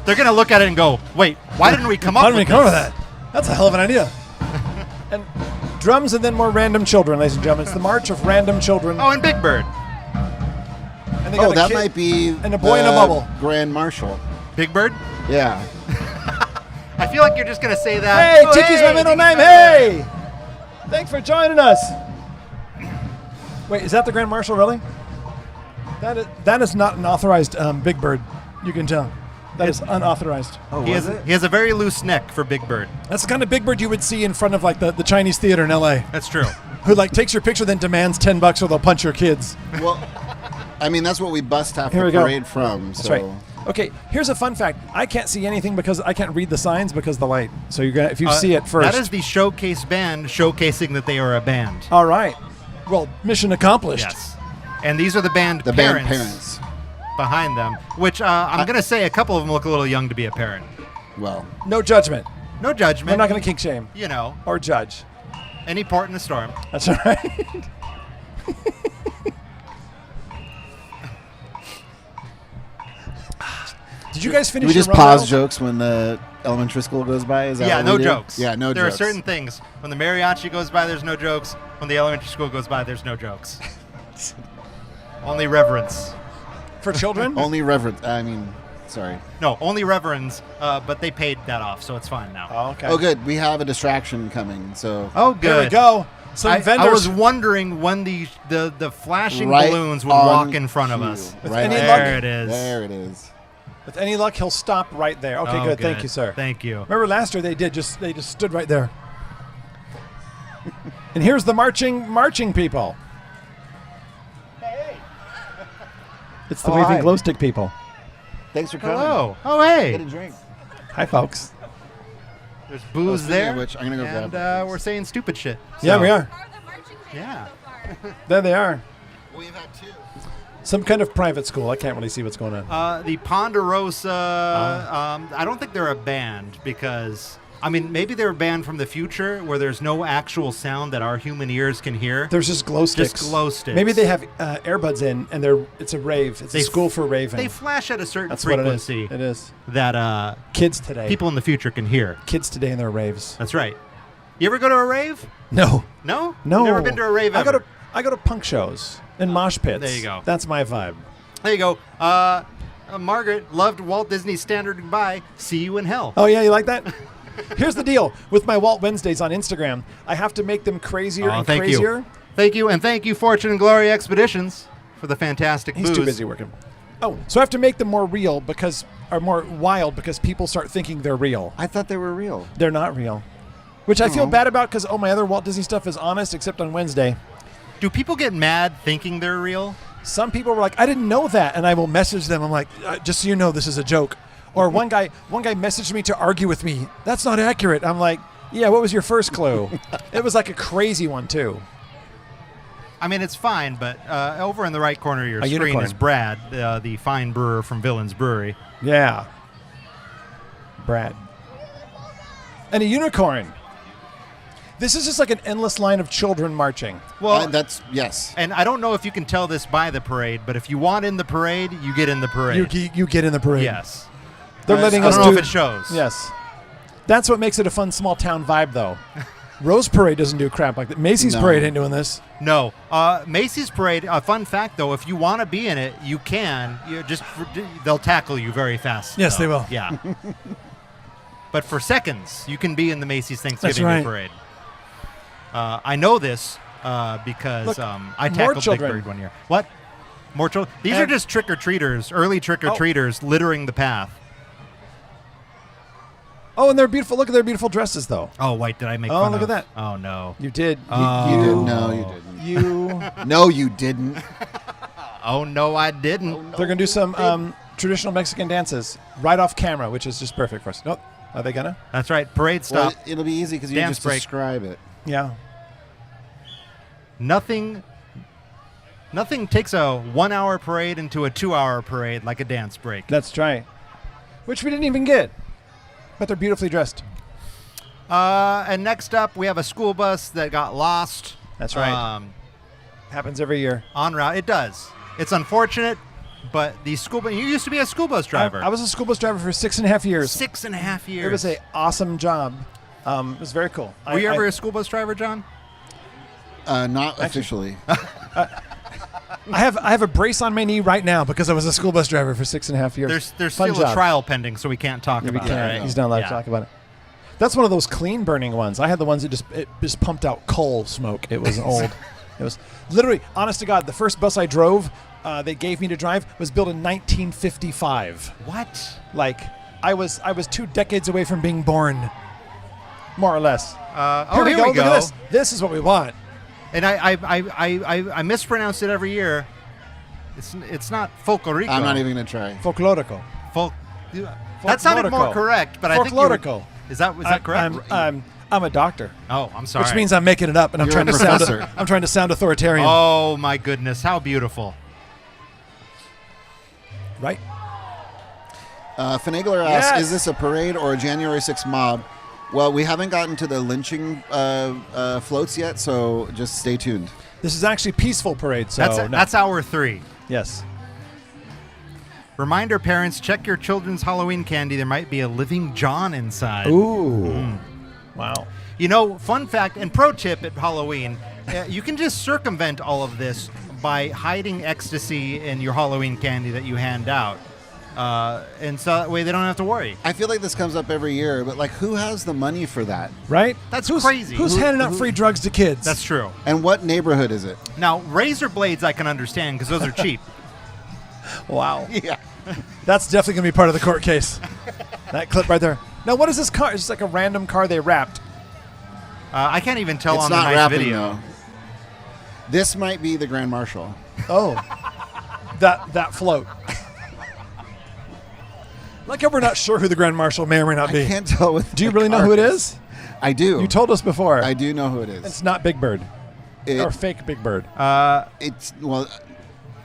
They're going to look at it and go, wait, why didn't we come up with that? That's a hell of an idea. And drums and then more random children, ladies and gentlemen. It's the March of Random Children. Oh, and Big Bird. And they got a that kid might be and a boy in a bubble. Grand Marshal. Big Bird? Yeah. I feel like you're just going to say that. Hey, Tiki's my middle name. Hey! Thanks for joining us. Wait, is that the Grand Marshal, really? That is not an authorized Big Bird. You can tell. That is unauthorized. Oh, He has a very loose neck for Big Bird. That's the kind of Big Bird you would see in front of like the Chinese theater in L.A. That's true. Who like takes your picture then demands $10 or they'll punch your kids. Well, I mean, that's what we bust half Here the we go. parade from. That's So. right. Okay, here's a fun fact. I can't see anything because I can't read the signs because of the light. So you're gonna if you see it first. That is the showcase band showcasing that they are a band. All right. Well, mission accomplished. Yes. And these are the band The parents, band parents. behind them, which I'm going to say a couple of them look a little young to be a parent. Well, No judgment. No judgment. We're not going to kink shame You know, or judge. any port in the storm. That's all right. Did you guys do finish we just your pause Ronald? jokes when the elementary school goes by? Is that Yeah, what no we do? jokes. Yeah, no there jokes. are certain things. When the mariachi goes by, there's no jokes. When the elementary school goes by, there's no jokes. Only reverence. For children? Only reverence. I mean, sorry. No, only reverence, but they paid that off, so it's fine now. Oh, okay. Oh, good. We have a distraction coming. So Oh, There we good. go. Some I vendors. was wondering when the flashing right balloons would on walk in front of cue. us. With Right any on. luck- There it is. There it is. With any luck, he'll stop right there. Okay, Oh, good. Thank you, sir. Thank you. Remember last year they just stood right there. And here's the marching people. It's the Oh, waving hi. glow stick people. Thanks for coming. Hello. Oh, Get a hey. drink. Hi, folks. There's booze speaking there. of which, I'm gonna go and grab we're saying stupid shit. Yeah, So, we are. Are the marching band Yeah. so far? There they are. We've had two. Some kind of private school. I can't really see what's going on. The Ponderosa. I don't think they're a band because, I mean, maybe they're a band from the future where there's no actual sound that our human ears can hear. There's just glow sticks. Just glow sticks. Maybe they have earbuds in, and it's a rave. It's a school for raving. They flash at a certain That's frequency. What it is. That kids today. people in the future can hear. Kids today in their raves. That's right. You ever go to a rave? No. No? No. You've never been to a rave ever? I go to punk shows and mosh pits. There you go. That's my vibe. There you go. Margaret loved Walt Disney's Standard Goodbye. See you in hell. Oh, yeah, you like that? Here's the deal. With my Walt Wednesdays on Instagram, I have to make them crazier and crazier. Thank you, and thank you, Fortune and Glory Expeditions, for the fantastic He's booze. too busy working. Oh, so I have to make them more real or more wild because people start thinking they're real. I thought they were real. They're not real. Which I feel bad about because, my other Walt Disney stuff is honest except on Wednesday. Do people get mad thinking they're real? Some people were like, I didn't know that. And I will message them. I'm like, just so you know, this is a joke. Or one guy messaged me to argue with me. That's not accurate. I'm like, yeah, what was your first clue? It was like a crazy one, too. I mean, it's fine, but over in the right corner of your A screen unicorn. is Brad, the fine brewer from Villains Brewery. Yeah. Brad. And a unicorn. This is just like an endless line of children marching. Well, yes. And I don't know if you can tell this by the parade, but if you want in the parade, you get in the parade. You get in the parade. Yes. They're letting I us don't know do if it shows. Yes. That's what makes it a fun small town vibe, though. Rose Parade doesn't do crap like that. Macy's Parade ain't doing this. No. Macy's Parade, a fun fact, though, if you want to be in it, you can. They'll tackle you very fast. Yes, though. they will. Yeah. But for seconds, you can be in the Macy's Thanksgiving right. Parade. I know this because Look, I tackled Big children. Bird one year. What? More children? These are just trick-or-treaters, early trick-or-treaters littering the path. Oh, and they're beautiful. Look at their beautiful dresses, though. Oh, wait, did I make Oh, fun look of? at that. Oh, no. You did. You didn't. No, you didn't. You. No, you didn't. Oh, no, I didn't. They're going to do some traditional Mexican dances right off camera, which is just perfect for us. Oh, are they going to? That's right. Parade stop. Well, it'll be easy because you Dance just break. describe it. Yeah. Nothing takes a 1 hour parade into a 2 hour parade like a dance break. That's right. Which we didn't even get. But they're beautifully dressed. And next up, we have a school bus that got lost. That's right. Happens every year. En route. It does. It's unfortunate, but the school bus, you used to be a school bus driver. I was a school bus driver for 6.5 years. 6.5 years. It was an awesome job. It was very cool. Were you ever a school bus driver, John? Not officially. I have a brace on my knee right now because I was a school bus driver for 6.5 years. There's Fun still job. a trial pending, so we can't talk Yeah, we about can't. it. Right? He's not allowed to talk about it. That's one of those clean burning ones. I had the ones that just pumped out coal smoke. It was old. It was literally, honest to God, the first bus I drove, they gave me to drive, was built in 1955. What? Like I was 2 decades away from being born, more or less. Here we go. Look at this. This is what we want. And I mispronounce it every year. It's not folklorico. I'm not even going to try. Folklorico. That sounded more correct, but I think Folklorico. Is that correct? I'm a doctor. Oh, I'm sorry. Which means I'm making it up, and I'm You're trying a to sound. professor. I'm trying to sound authoritarian. Oh my goodness, how beautiful! Right? Finagler asks, Yes. is this a parade or a January 6th mob? Well, we haven't gotten to the lynching floats yet, so just stay tuned. This is actually peaceful parade. So That's hour 3. yes. Reminder, parents, check your children's Halloween candy. There might be a living John inside. Ooh. Wow. You know, fun fact and pro tip at Halloween, you can just circumvent all of this by hiding ecstasy in your Halloween candy that you hand out. And so that way they don't have to worry. I feel like this comes up every year, but like, who has the money for that? Right? That's Who's crazy. Who's handing out free drugs to kids? That's true. And what neighborhood is it? Now, razor blades I can understand because those are cheap. Wow. Yeah. That's definitely going to be part of the court case. That clip right there. Now, what is this car? It's just like a random car they wrapped. I can't even tell It's on the not nice wrapping, video. though. This might be the Grand Marshal. Oh. that float. Like how we're not sure who the Grand Marshal may or may not be. I can't tell with Do you the really know who it cars. is? I do. You told us before. I do know who it is. It's not Big Bird. It- Or fake Big Bird. It's, well,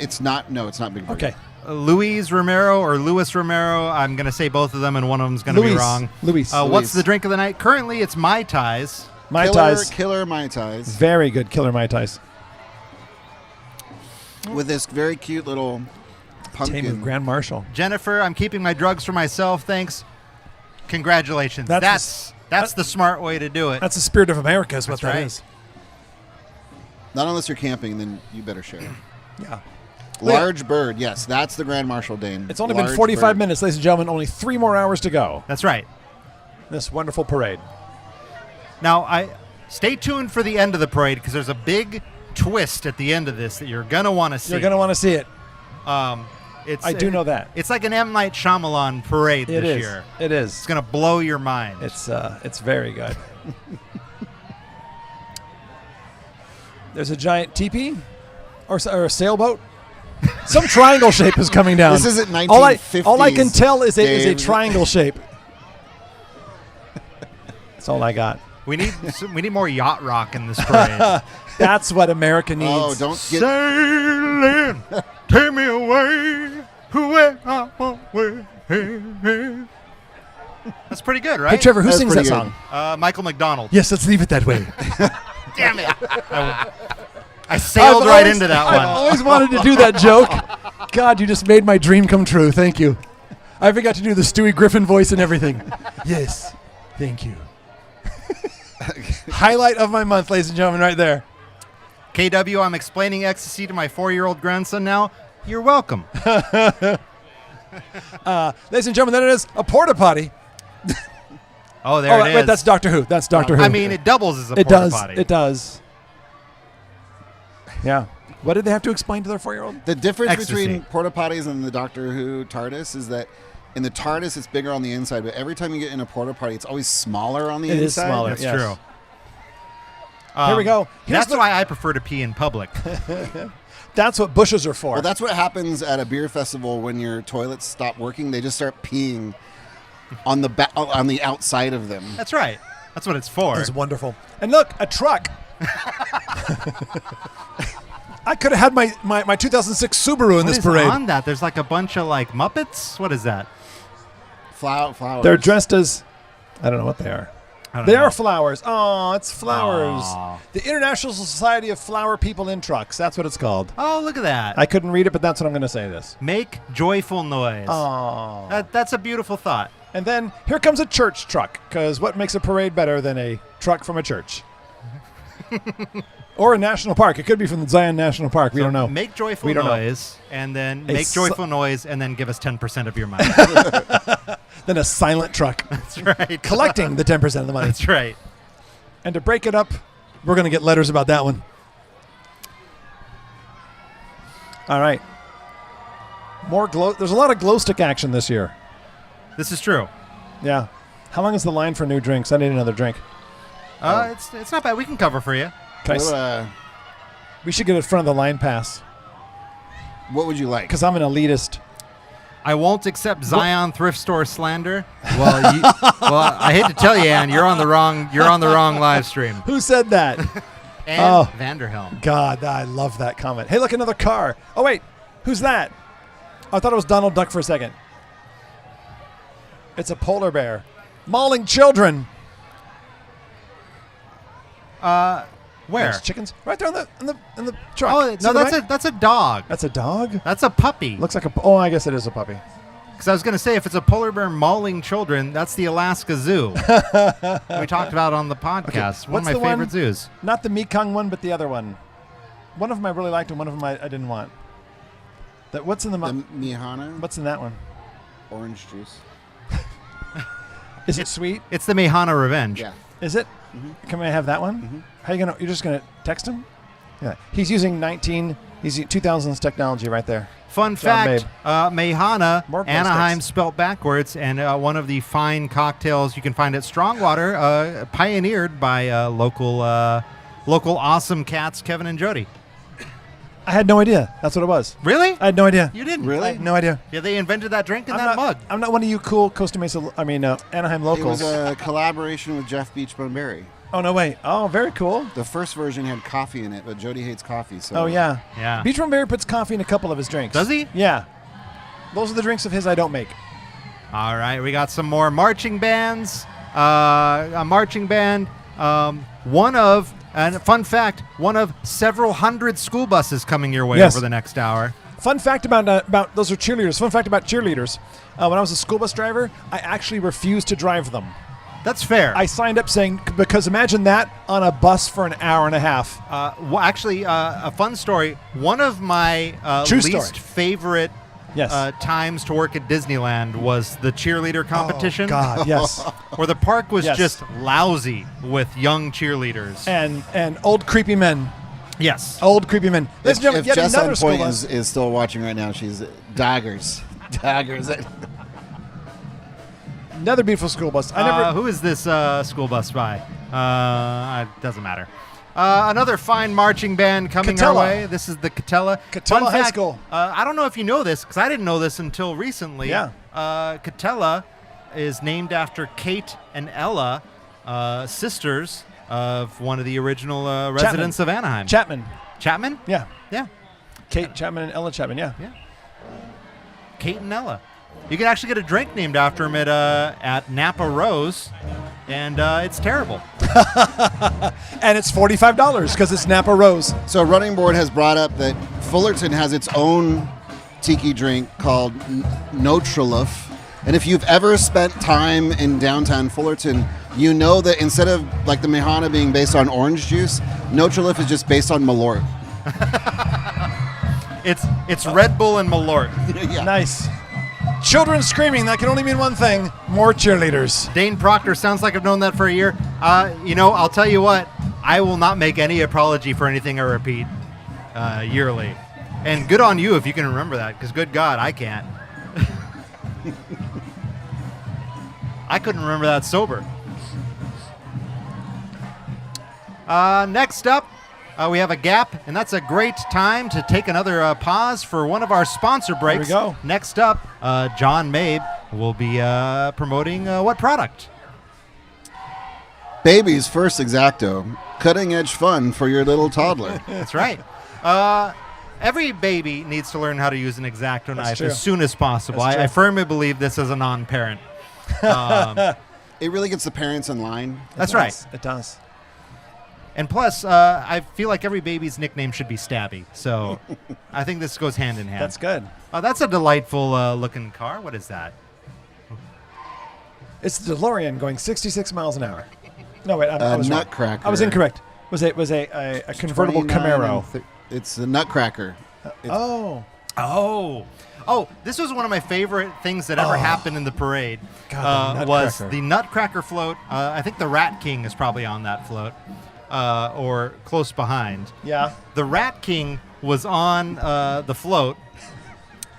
It's not. No, it's not Big Birdie. Okay. Luis Romero or Luis Romero. I'm going to say both of them, and one of them's going to be wrong. Luis. What's the drink of the night? Currently, it's Mai Tais. Mai Tais. Killer Mai Tais. Very good killer Mai Tais. With this very cute little pumpkin. Tame Grand Marshal. Jennifer, I'm keeping my drugs for myself. Thanks. Congratulations. That's the smart way to do it. That's the spirit of America is what That's that right. is. Not unless you're camping, then you better share. Yeah. Large bird. Yes, that's the Grand Marshal, Dane. It's only Large been 45 bird. minutes, ladies and gentlemen. Only 3 more hours to go. That's right. This wonderful parade. Now, stay tuned for the end of the parade because there's a big twist at the end of this that you're going to want to see. You're going to want to see it. I do know that. It's like an M. Night Shyamalan parade It this is. year. It is. It's going to blow your mind. It's very good. There's a giant teepee or a sailboat. Some triangle shape is coming down. This isn't 1950s. All I can tell is a Dave. triangle shape. That's all I got. We need more yacht rock in this parade. That's what America needs. Oh, don't get. Sailing, take me away, where I want. That's pretty good, right? Hey, Trevor, who That's sings that pretty song? Michael McDonald. Yes, let's leave it that way. Damn it! I sailed right into that I've one. always wanted to do that joke. God, you just made my dream come true. Thank you. I forgot to do the Stewie Griffin voice and everything. Yes, thank you. Highlight of my month, ladies and gentlemen, right there. KW, I'm explaining ecstasy to my 4-year-old grandson now. You're welcome. Ladies and gentlemen, there it is, a porta potty. Oh, there it is. Wait, that's Doctor Who. That's Doctor Who. I mean, it doubles as a it porta does. potty. It does. Yeah. What did they have to explain to their 4-year-old? The difference Ecstasy. between porta potties and the Doctor Who TARDIS is that in the TARDIS it's bigger on the inside, but every time you get in a porta potty, it's always smaller on the It inside. is smaller. That's Yes. true. Here we go. Here's That's why I prefer to pee in public. That's what bushes are for. Well, that's what happens at a beer festival when your toilets stop working. They just start peeing on the outside of them. That's right. That's what it's for. That's wonderful. And look, a truck. I could have had my 2006 Subaru in What this is parade. on that? There's like a bunch of like Muppets. What is that? Flowers. They're dressed as, I don't know what they are. I don't They know. are flowers. Oh, it's flowers. Aw. The International Society of Flower People in Trucks. That's what it's called. Oh, look at that. I couldn't read it, but that's what I'm going to say this. Make joyful noise. Oh. That's a beautiful thought. And then here comes a church truck, because what makes a parade better than a truck from a church? Or a national park. It could be from the Zion National Park. We So don't know. Make joyful We don't know. noise, and then A make si- joyful noise, and then give us 10% of your money. Then a silent truck That's right. collecting the 10% of the money. That's right. And to break it up, we're going to get letters about that one. All right. More glow. There's a lot of glow stick action this year. This is true. Yeah. How long is the line for new drinks? I need another drink. It's not bad. We can cover for you. Can I What, we should get in front of the line pass, what would you like? because I'm an elitist. I won't accept Zion thrift store slander. Well, I hate to tell you, Ann, you're on the wrong live stream. Who said that? And Oh. Vanderhelm. God, I love that comment. Hey, look, another car. Oh, wait. Who's that? I thought it was Donald Duck for a second. It's a polar bear. Mauling children. Where? There's chickens right there in the truck. Oh See no, the that's right? a dog. That's a dog. That's a puppy. Looks like a. Oh, I guess it is a puppy. Because I was going to say, if it's a polar bear mauling children, that's the Alaska Zoo. We talked about on the podcast. Okay, One of what's my the one- favorite zoos. Not the Mekong one, but the other one. One of them I really liked, and one of them I didn't want. What's in the? The Mihana What's in that one? orange juice. Is it sweet? It's the Mehana Revenge. Yeah. Is it? Can I have that one? How you gonna? You're just gonna text him? Yeah. He's using 2000s technology right there. Fun Jon fact, Mehana, More glow Anaheim sticks. spelt backwards, and one of the fine cocktails you can find at Strongwater, pioneered by local awesome cats, Kevin and Jody. I had no idea. That's what it was. Really? I had no idea. You didn't? Really? I had no idea. Yeah, they invented that drink in I'm that not, mug. I'm not one of you cool Anaheim It was locals. a collaboration with Jeff Beachbone Berry. Oh, no, wait. Oh, very cool. The first version had coffee in it, but Jody hates coffee. So Oh, yeah. Yeah. Beach Bum Berry puts coffee in a couple of his drinks. Does he? Yeah. Those are the drinks of his I don't make. All right, we got some more marching bands. A marching band, and fun fact, one of several hundred school buses coming your way Yes. over the next hour. Fun fact about those are cheerleaders. Fun fact about cheerleaders. When I was a school bus driver, I actually refused to drive them. That's fair. I signed up saying, because imagine that on a bus for an hour and a half. Actually, a fun story. One of my True least story. favorite Yes. times to work at Disneyland was the cheerleader competition. Oh, God, yes. Where the park was Yes. just lousy with young cheerleaders. and old creepy men. Yes. Old creepy men. Ladies and gentlemen, if yet Jess another on school point bus. is still watching right now, she's daggers. Daggers. Another beautiful school bus. I never. Who is this school bus by? It doesn't matter. Another fine marching band coming our Catella. way. This is the Catella. Catella Fun High fact, School. I don't know if you know this, because I didn't know this until recently. Yeah. Catella is named after Kate and Ella, sisters of one of the original residents of Anaheim. Chapman. Chapman? Yeah. Yeah. Kate Chapman and Ella Chapman. Yeah. Yeah. Kate and Ella. You can actually get a drink named after him at Napa Rose, and it's terrible. And it's $45 because it's Napa Rose. So Running Board has brought up that Fullerton has its own tiki drink called Notroluf. And if you've ever spent time in downtown Fullerton, you know that instead of like the Mihana being based on orange juice, Notroluf is just based on Malort. It's Red Bull and Malort. Yeah. Nice. Children screaming. That can only mean one thing. More cheerleaders. Dane Proctor, sounds like I've known that for a year. I'll tell you what, I will not make any apology for anything I repeat yearly. And good on you if you can remember that, because good God, I can't. I couldn't remember that sober. Next up, we have a gap, and that's a great time to take another pause for one of our sponsor breaks. Here we go. Next up, Jon Mabe will be promoting what product? Baby's first Exacto. Cutting edge fun for your little toddler. That's right. Every baby needs to learn how to use an X-Acto knife true. as soon as possible. That's true. I firmly believe this as a non-parent. It really gets the parents in line. That's right. It does. And plus, I feel like every baby's nickname should be Stabby. So I think this goes hand in hand. That's good. That's a delightful looking car. What is that? It's the DeLorean going 66 miles an hour. No, wait. I was wrong. Nutcracker. I was incorrect. Was a convertible 29 Camaro? and it's a Nutcracker. Oh. Oh, this was one of my favorite things that ever happened in the parade. God, the was Nutcracker. the Nutcracker float. I think the Rat King is probably on that float, or close behind. Yeah. The Rat King was on the float,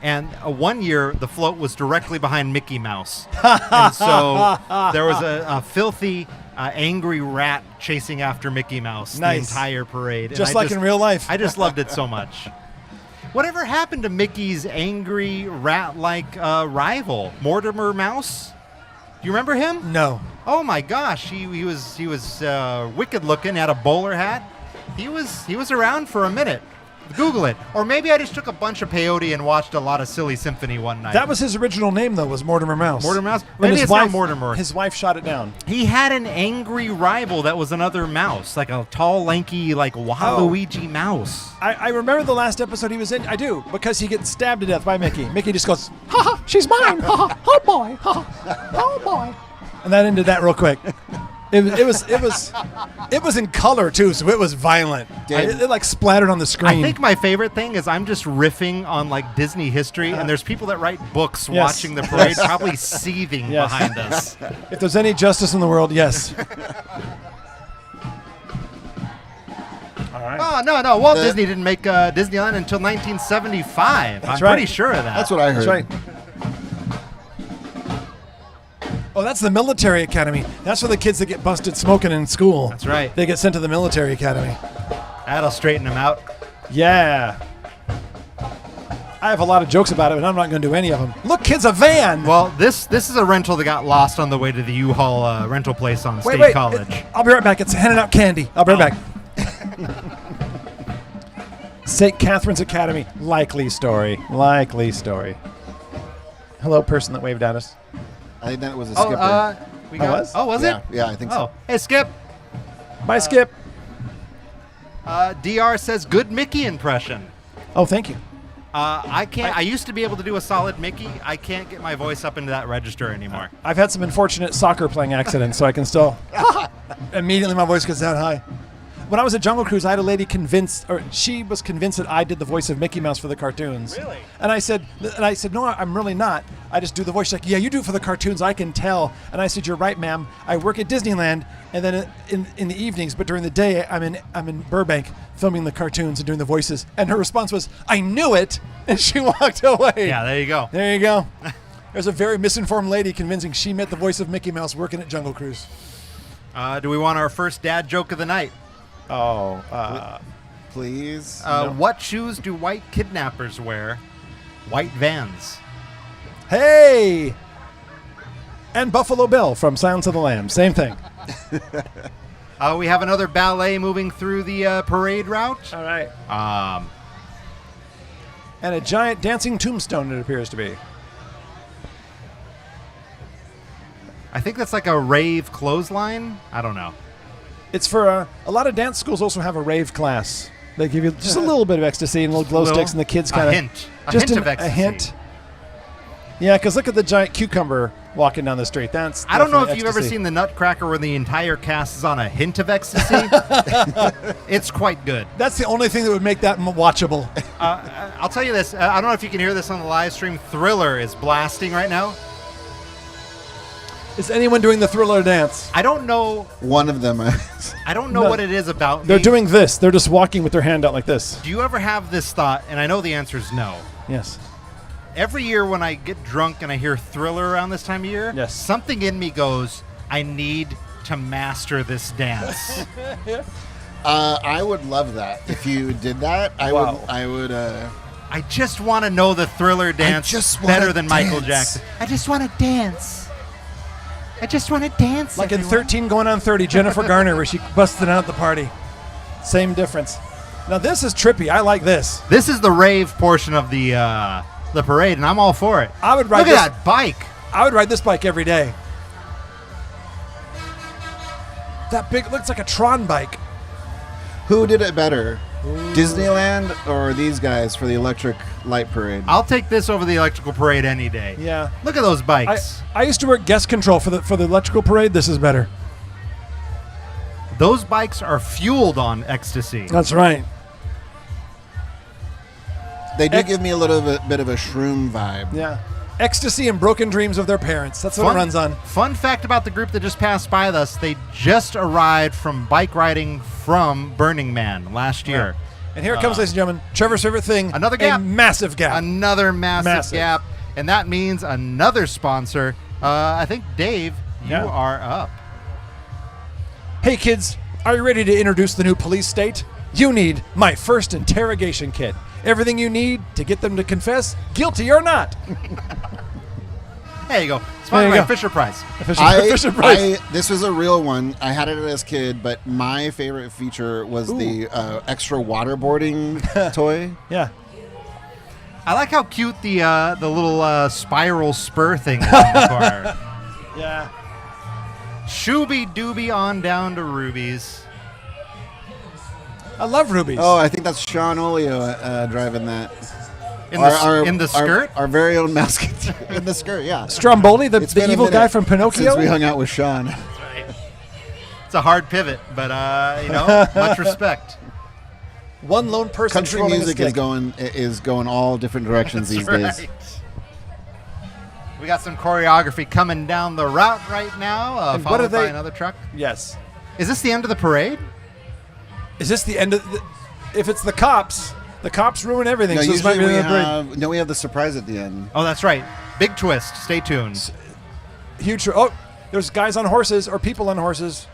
and one year the float was directly behind Mickey Mouse. And so there was a filthy, angry rat chasing after Mickey Mouse Nice. the entire parade. And Just I like in real life. I just loved it so much. Whatever happened to Mickey's angry rat-like rival, Mortimer Mouse? Do you remember him? No. Oh my gosh, he was wicked looking, had a bowler hat. He was around for a minute. Google it. Or maybe I just took a bunch of peyote and watched a lot of Silly Symphony one night. That was his original name, though, was Mortimer Mouse. Mortimer Mouse? And Maybe his it's wife, not Mortimer. His wife shot it down. He had an angry rival that was another mouse, like a tall, lanky, like Waluigi mouse. I remember the last episode he was in. I do, because he gets stabbed to death by Mickey. Mickey just goes, ha ha, she's mine, ha ha, oh boy, ha ha, oh boy. And that ended that real quick. It was in color too, so it was violent. It like splattered on the screen. I think my favorite thing is I'm just riffing on like Disney history, and there's people that write books Yes. watching the parade, probably seething Yes. behind us. If there's any justice in the world, yes. All right. Oh no! Walt Disney didn't make Disneyland until 1975. That's I'm right. pretty sure of that. That's what I heard. That's right. Oh, that's the military academy. That's for the kids that get busted smoking in school. That's right. They get sent to the military academy. That'll straighten them out. Yeah. I have a lot of jokes about it, but I'm not going to do any of them. Look, kids, a van. Well, this is a rental that got lost on the way to the U-Haul rental place on State wait. College. I'll be right back. It's handing out candy. I'll be right back. St. Catherine's Academy. Likely story. Likely story. Hello, person that waved at us. I think that was a skipper. Was it? Yeah, I think Oh, so. hey, Skip. Bye, Skip. DR says good Mickey impression. Oh, thank you. I can't. I used to be able to do a solid Mickey. I can't get my voice up into that register anymore. I've had some unfortunate soccer playing accidents, so I can still immediately my voice gets that high. When I was at Jungle Cruise, I had a lady she was convinced that I did the voice of Mickey Mouse for the cartoons. Really? And I said, no, I'm really not. I just do the voice. She's like, yeah, you do it for the cartoons. I can tell. And I said, you're right, ma'am. I work at Disneyland, and then in the evenings, but during the day, I'm in Burbank filming the cartoons and doing the voices. And her response was, I knew it, and she walked away. Yeah, there you go. There you go. There's a very misinformed lady convincing she met the voice of Mickey Mouse working at Jungle Cruise. Do we want our first dad joke of the night? Please. No. What shoes do white kidnappers wear? White Vans. Hey! And Buffalo Bill from Silence of the Lambs. Same thing. We have another ballet moving through the parade route. All right. And a giant dancing tombstone, it appears to be. I think that's like a rave clothesline. I don't know. It's for a lot of dance schools also have a rave class. They give you just a little bit of ecstasy and little glow sticks, and the kids kind of a hint of ecstasy. A hint. Yeah, because look at the giant cucumber walking down the street. I don't know if you've ever seen the Nutcracker where the entire cast is on a hint of ecstasy. It's quite good. That's the only thing that would make that watchable. I'll tell you this. I don't know if you can hear this on the live stream. Thriller is blasting right now. Is anyone doing the Thriller dance? I don't know. One of them is. I don't know what it is about They're me. doing this. They're just walking with their hand out like this. Do you ever have this thought? And I know the answer is no. Yes. Every year when I get drunk and I hear Thriller around this time of year, yes, something in me goes, I need to master this dance. I would love that. If you did that, I would. I just want to know the Thriller dance better than Michael Jackson. I just want to dance. I just want to dance. Like in 13 going on 30, Jennifer Garner, where she busted out at the party. Same difference. Now this is trippy. I like this. This is the rave portion of the parade, and I'm all for it. I would ride Look at that bike. I would ride this bike every day. That big looks like a Tron bike. Who did it better? Disneyland or these guys for the electric light parade? I'll take this over the electrical parade any day. Yeah. Look at those bikes. I used to work guest control for the electrical parade. This is better. Those bikes are fueled on ecstasy. That's right. They do give me a little bit of a shroom vibe. Yeah. Ecstasy and broken dreams of their parents. That's what it runs on. Fun fact about the group that just passed by us, they just arrived from bike riding from Burning Man last year. Yeah. And here it comes, ladies and gentlemen. Trevor's favorite thing. Another gap. A massive gap. Another massive gap. And that means another sponsor. I think, Dave, you are up. Hey, kids, are you ready to introduce the new police state? You need my first interrogation kit. Everything you need to get them to confess, guilty or not. There you go. Sponsored by Fisher Price. Fisher Price. This was a real one. I had it as a kid, but my favorite feature was the extra waterboarding toy. Yeah. I like how cute the little spiral spur thing is in the corner. Yeah. Shooby dooby on down to Ruby's. I love Ruby's. Oh, I think that's Sean Olio driving that. In the skirt? Our very own mascot. In the skirt, yeah. Stromboli, the evil guy from Pinocchio? Since we hung out with Sean. That's right. It's a hard pivot, but, much respect. One lone person. Country music is going all different directions these days. We got some choreography coming down the route right now, followed by another truck. Yes. Is this the end of the parade? Is this the end of if it's the cops ruin everything. No, so this might be we have the surprise at the end. Oh, that's right. Big twist. Stay tuned. Huge. There's guys on horses or people on horses.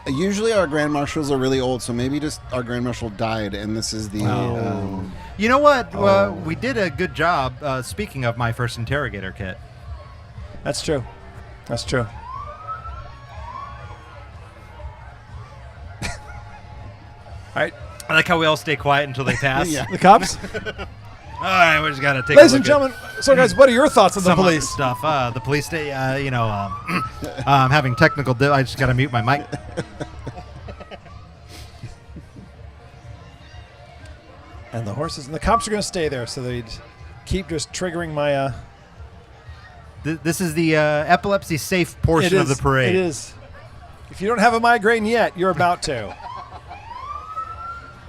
Usually our grand marshals are really old, so maybe just our grand marshal died, and this is the. You know what? We did a good job. Speaking of my first interrogator kit. That's true. That's true. All right. I like how we all stay quiet until they pass. Yeah. The cops? All right, we just got to take Ladies a and look gentlemen, so guys, what are your thoughts on at the some of police? stuff. The police, I'm having technical. I just got to mute my mic. And the horses and the cops are going to stay there, so they'd keep just triggering my. This is the epilepsy-safe portion of the parade. It is. If you don't have a migraine yet, you're about to.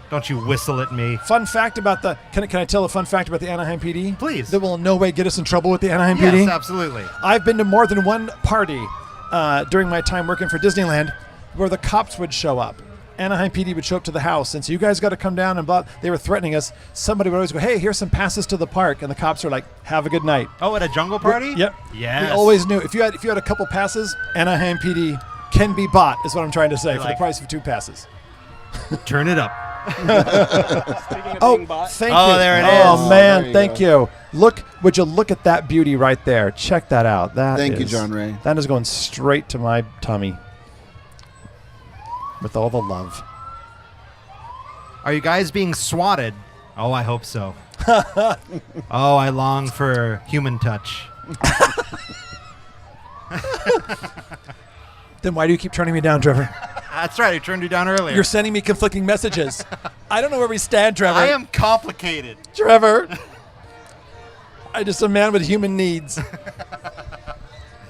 Don't you whistle at me. Fun fact about the. Can I tell a fun fact about the Anaheim PD? Please. That will in no way get us in trouble with the Anaheim Yes, PD. absolutely. I've been to more than one party during my time working for Disneyland where the cops would show up. Anaheim PD would show up to the house and say, you guys got to come down and blah. They were threatening us. Somebody would always go, hey, here's some passes to the park. And the cops are like, have a good night. Oh, at a jungle party? Yep. Yes. We always knew. If you had a couple passes, Anaheim PD can be bought, is what I'm trying to say, for the price of 2 passes. Turn it up. Oh, thank you. Oh, there it Oh, is. man, There you thank go. you. Would you look at that beauty right there? Check that out. Thank you, John Ray. That is going straight to my tummy with all the love. Are you guys being swatted? Oh, I hope so. Oh, I long for human touch. Then why do you keep turning me down, Trevor? That's right. I turned you down earlier. You're sending me conflicting messages. I don't know where we stand, Trevor. I am complicated. Trevor. I'm just a man with human needs.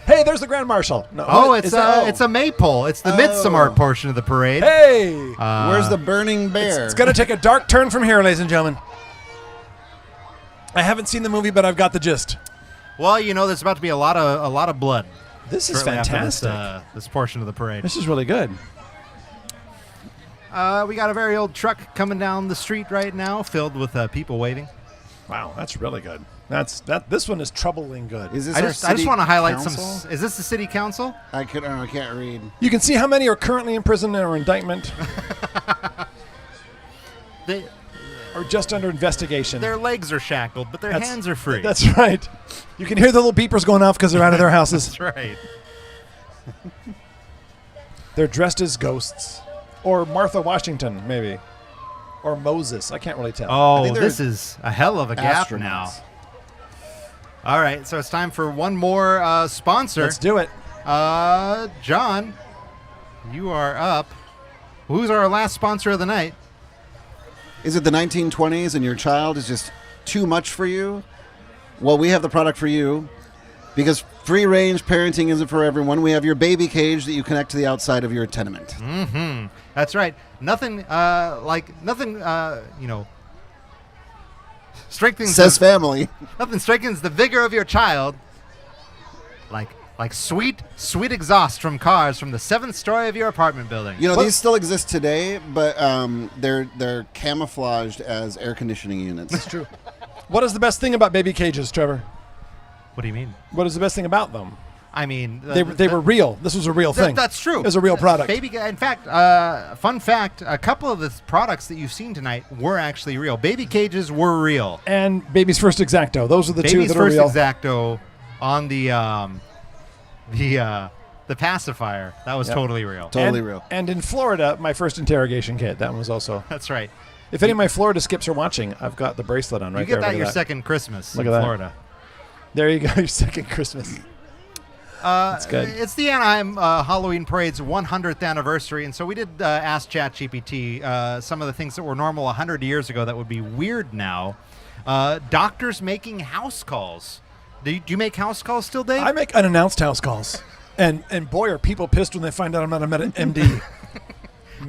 Hey, there's the Grand Marshal. No, Oh, what- is that- it's a maypole. It's the Midsommar portion of the parade. Hey. Where's the burning bear? It's going to take a dark turn from here, ladies and gentlemen. I haven't seen the movie, but I've got the gist. Well, there's about to be a lot of blood. This is shortly after fantastic. This portion of the parade. This is really good. We got a very old truck coming down the street right now, filled with people waiting. Wow, that's really good. This one is troubling good. Is this I our just city want to highlight council? some. Is this the city council? I can't read. You can see how many are currently in prison or indictment or just under investigation. Their legs are shackled, but their hands are free. That's right. You can hear the little beepers going off because they're out of their houses. That's right. They're dressed as ghosts. Or Martha Washington, maybe. Or Moses. I can't really tell. Oh, think they're this is a hell of a gap now. Astronauts. All right, so it's time for one more sponsor. Let's do it. John, you are up. Who's our last sponsor of the night? Is it the 1920s and your child is just too much for you? Well, we have the product for you. Because free-range parenting isn't for everyone. We have your baby cage that you connect to the outside of your tenement. Mm-hmm. That's right. Nothing strengthens Says family. nothing strengthens the vigor of your child like sweet exhaust from cars from the 7th story of your apartment building. These still exist today, but they're camouflaged as air conditioning units. It's true. What is the best thing about baby cages, Trevor? What do you mean? What is the best thing about them? I mean, They were real. This was a real thing. That's true. It was a real product. In fact, fun fact: a couple of the products that you've seen tonight were actually real. Baby cages were real. And Baby's First Exacto. Those are the two Baby's that are First real. Exacto on the pacifier. That was Yep. totally real. Totally and, real. And in Florida, my first interrogation kit. That one was also. That's right. If any of my Florida skips are watching, I've got the bracelet on right You get there. that Look your at second Christmas Look in at that. Florida. There you go. Your second Christmas. That's good. It's the Anaheim Halloween Parade's 100th anniversary, and so we did ask ChatGPT some of the things that were normal 100 years ago that would be weird now. Doctors making house calls. Do you make house calls still, Dave? I make unannounced house calls, and boy, are people pissed when they find out I'm not a MD.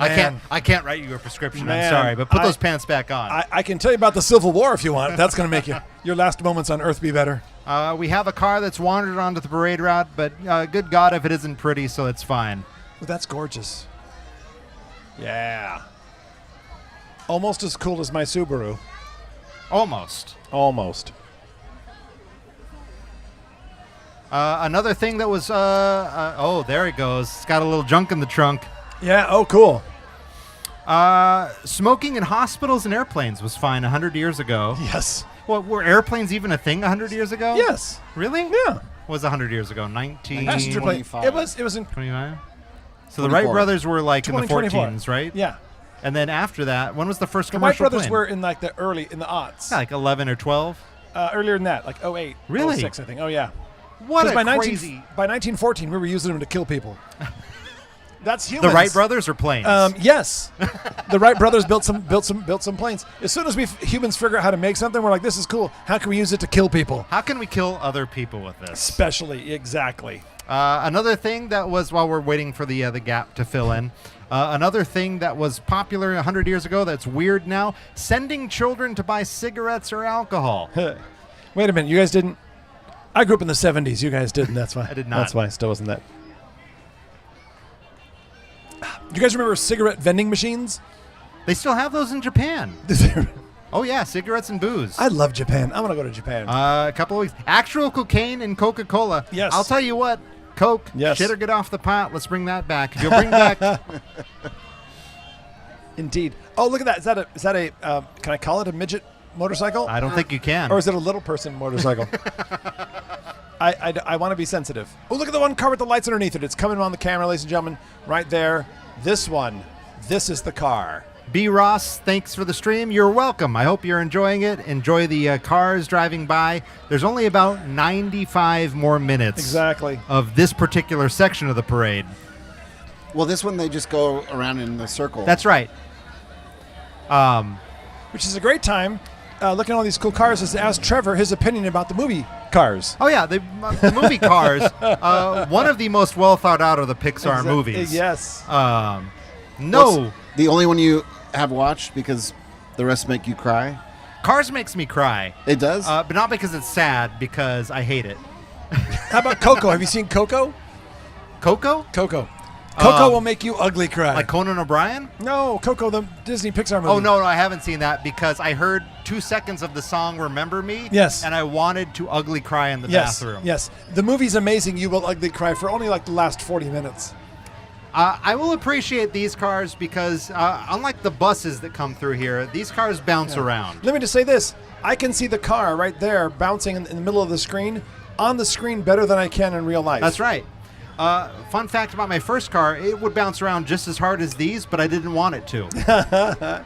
I can't write you a prescription. Man, I'm sorry, but put those pants back on. I can tell you about the Civil War if you want. That's going to make your last moments on Earth be better. We have a car that's wandered onto the parade route, but good God, if it isn't pretty, so it's fine. Well, that's gorgeous. Yeah. Almost as cool as my Subaru. Almost. Almost. Another thing that was, there it goes. It's got a little junk in the trunk. Yeah. Oh, cool. Smoking in hospitals and airplanes was fine 100 years ago. Yes. Well, were airplanes even a thing 100 years ago? Yes. Really? Yeah. What was 100 years ago? 19... Passenger plane. 25. It was in 25? So the Wright 24. brothers were like in the 2024. 14s, right? Yeah. And then after that, when was the first The Wright commercial brothers plane? were in like the aughts. Yeah, like 11 or 12. Earlier than that, like 08, Really? 06, I think. Oh yeah. What a by crazy... by 1914, we were using them to kill people. That's humans. The Wright brothers or planes? Yes, the Wright brothers built some planes. As soon as we humans figure out how to make something, we're like, this is cool. How can we use it to kill people? How can we kill other people with this? Especially, exactly. Another thing that was, while we're waiting for the gap to fill in, another thing that was popular 100 years ago that's weird now, sending children to buy cigarettes or alcohol. Wait a minute, you guys didn't? I grew up in the 70s. You guys didn't. That's why. I did not. That's why I still wasn't that. Do you guys remember cigarette vending machines? They still have those in Japan. Oh, yeah, cigarettes and booze. I love Japan. I want to go to Japan. A couple of weeks. Actual cocaine and Coca-Cola. Yes. I'll tell you what, Coke, Yes. shit or get off the pot. Let's bring that back. If you'll bring back... Indeed. Oh, look at that. Is that a can I call it a midget motorcycle? I don't think you can. Or is it a little person motorcycle? I want to be sensitive. Oh, look at the one car with the lights underneath it. It's coming on the camera, ladies and gentlemen. Right there. This one. This is the car. B. Ross, thanks for the stream. You're welcome. I hope you're enjoying it. Enjoy the cars driving by. There's only about 95 more minutes Exactly. of this particular section of the parade. Well, this one they just go around in the circle. That's right. Which is a great time. Looking at all these cool cars is to ask Trevor his opinion about the movie Cars. Oh, yeah, the movie Cars, one of the most well thought out of the Pixar movies. Yes. No. What's the only one you have watched because the rest make you cry? Cars makes me cry. It does? But not because it's sad, because I hate it. How about Coco? Have you seen Coco? Coco? Coco. Coco will make you ugly cry. Like Conan O'Brien? No, Coco, the Disney Pixar movie. Oh, no, I haven't seen that because I heard 2 seconds of the song Remember Me. Yes. And I wanted to ugly cry in the bathroom. Yes. The movie's amazing. You will ugly cry for only like the last 40 minutes. I will appreciate these cars because, unlike the buses that come through here, these cars bounce around. Let me just say this. I can see the car right there bouncing in the middle of the screen, on the screen better than I can in real life. That's right. Fun fact about my first car, it would bounce around just as hard as these, but I didn't want it to.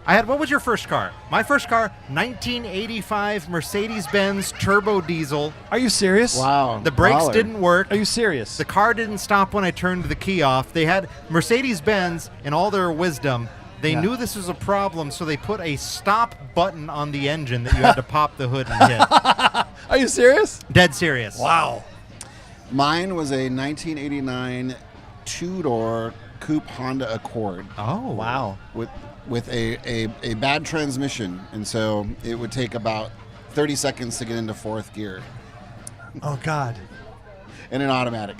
What was your first car? My first car, 1985 Mercedes-Benz turbo diesel. Are you serious? Wow. The brakes baller. didn't work. Are you serious? The car didn't stop when I turned the key off. They had Mercedes-Benz, in all their wisdom, they knew this was a problem, so they put a stop button on the engine that you had to pop the hood and hit. Are you serious? Dead serious. Wow. Mine was a 1989 two-door coupe Honda Accord Oh. Wow. with a bad transmission, and so it would take about 30 seconds to get into fourth gear, Oh, God. and an automatic.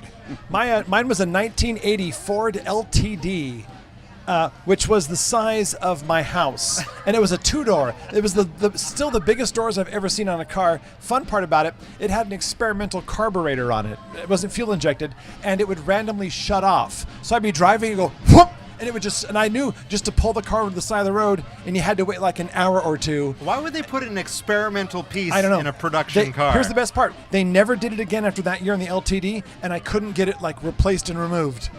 Mine was a 1980 Ford LTD, which was the size of my house, and it was a 2-door. It was still the biggest doors I've ever seen on a car. Fun part about it, it had an experimental carburetor on it. It wasn't fuel injected, and it would randomly shut off. So I'd be driving and go whoop, and it would and I knew just to pull the car over to the side of the road, and you had to wait like an hour or two. Why would they put an experimental piece I don't know. in a production car? Here's the best part: they never did it again after that year in the LTD, and I couldn't get it like replaced and removed.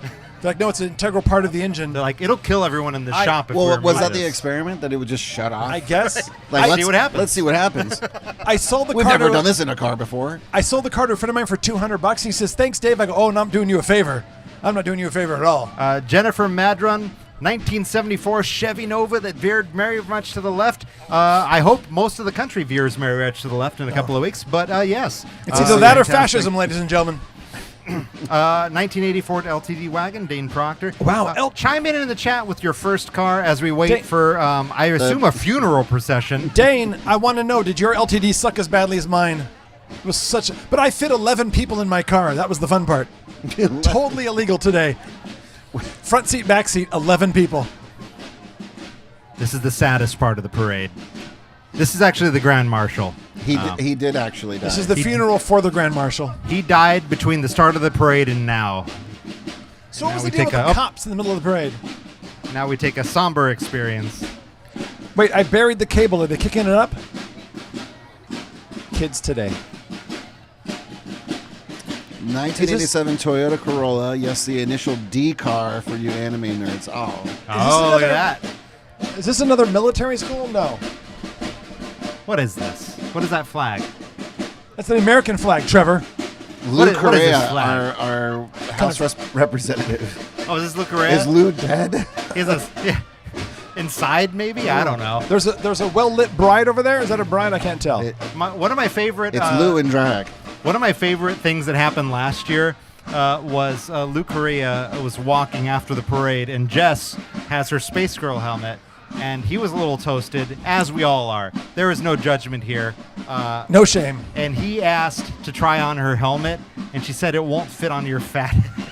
They're like, no, it's an integral part of the engine. They're like, it'll kill everyone in the shop if we Well, remove was that the this. experiment that it would just shut off? I guess. Like, See what happens. Let's see what happens. I sold the We've car. never done this in a car before. I sold the car to a friend of mine for $200. He says, "Thanks, Dave." I go, "Oh, no, I'm doing you a favor. I'm not doing you a favor at all." Jennifer Madron, 1974 Chevy Nova that veered very much to the left. I hope most of the country veers very much to the left in a couple of weeks, but yes. It's either that or fantastic. fascism, ladies and gentlemen. 1980 Ford LTD wagon, Dane Proctor. Wow. Chime in the chat with your first car as we wait Dane- for, I assume, a funeral procession. Dane, I want to know, did your LTD suck as badly as mine? It was but I fit 11 people in my car. That was the fun part. Totally illegal today. Front seat, back seat, 11 people. This is the saddest part of the parade. This is actually the Grand Marshal. He did actually die. This is the funeral for the Grand Marshal. He died between the start of the parade and now. So what Now was we the deal take with the a- cops in the middle of the parade? Now we take a somber experience. Wait, I buried the cable. Are they kicking it up? Kids today. 1987 Toyota Corolla. Yes, the initial D car for you anime nerds. Oh. Oh, look another- at that. Is this another military school? No. What is this? What is that flag? That's the American flag, Trevor. Lou what is Correa, this flag? our House Representative. Oh, is this Luke Correa? Is Lou dead? Is this, yeah. Inside, maybe? I don't know. There's a well-lit bride over there. Is that a bride? I can't tell. One of my favorite... It's Lou in drag. One of my favorite things that happened last year was Luke Correa was walking after the parade, and Jess has her Space Girl helmet, and he was a little toasted, as we all are. There is no judgment here. No shame. And he asked to try on her helmet, and she said it won't fit on your fat head.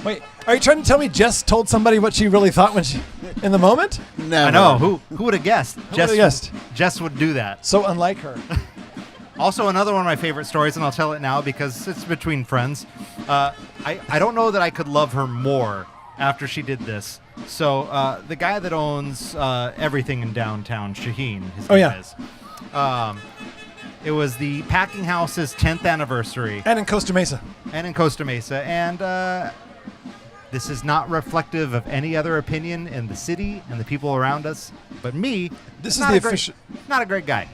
Wait, are you trying to tell me Jess told somebody what she really thought when she, in the moment? Never. I know. Who would have guessed? would've guessed? Jess would do that. So unlike her. Also, another one of my favorite stories, and I'll tell it now because it's between friends. I don't know that I could love her more after she did this. So the guy that owns everything in downtown, Shaheen, his name is. It was the Packing House's 10th anniversary. And in Costa Mesa. And this is not reflective of any other opinion in the city and the people around us. But me, This is not the a great- official. not a great guy.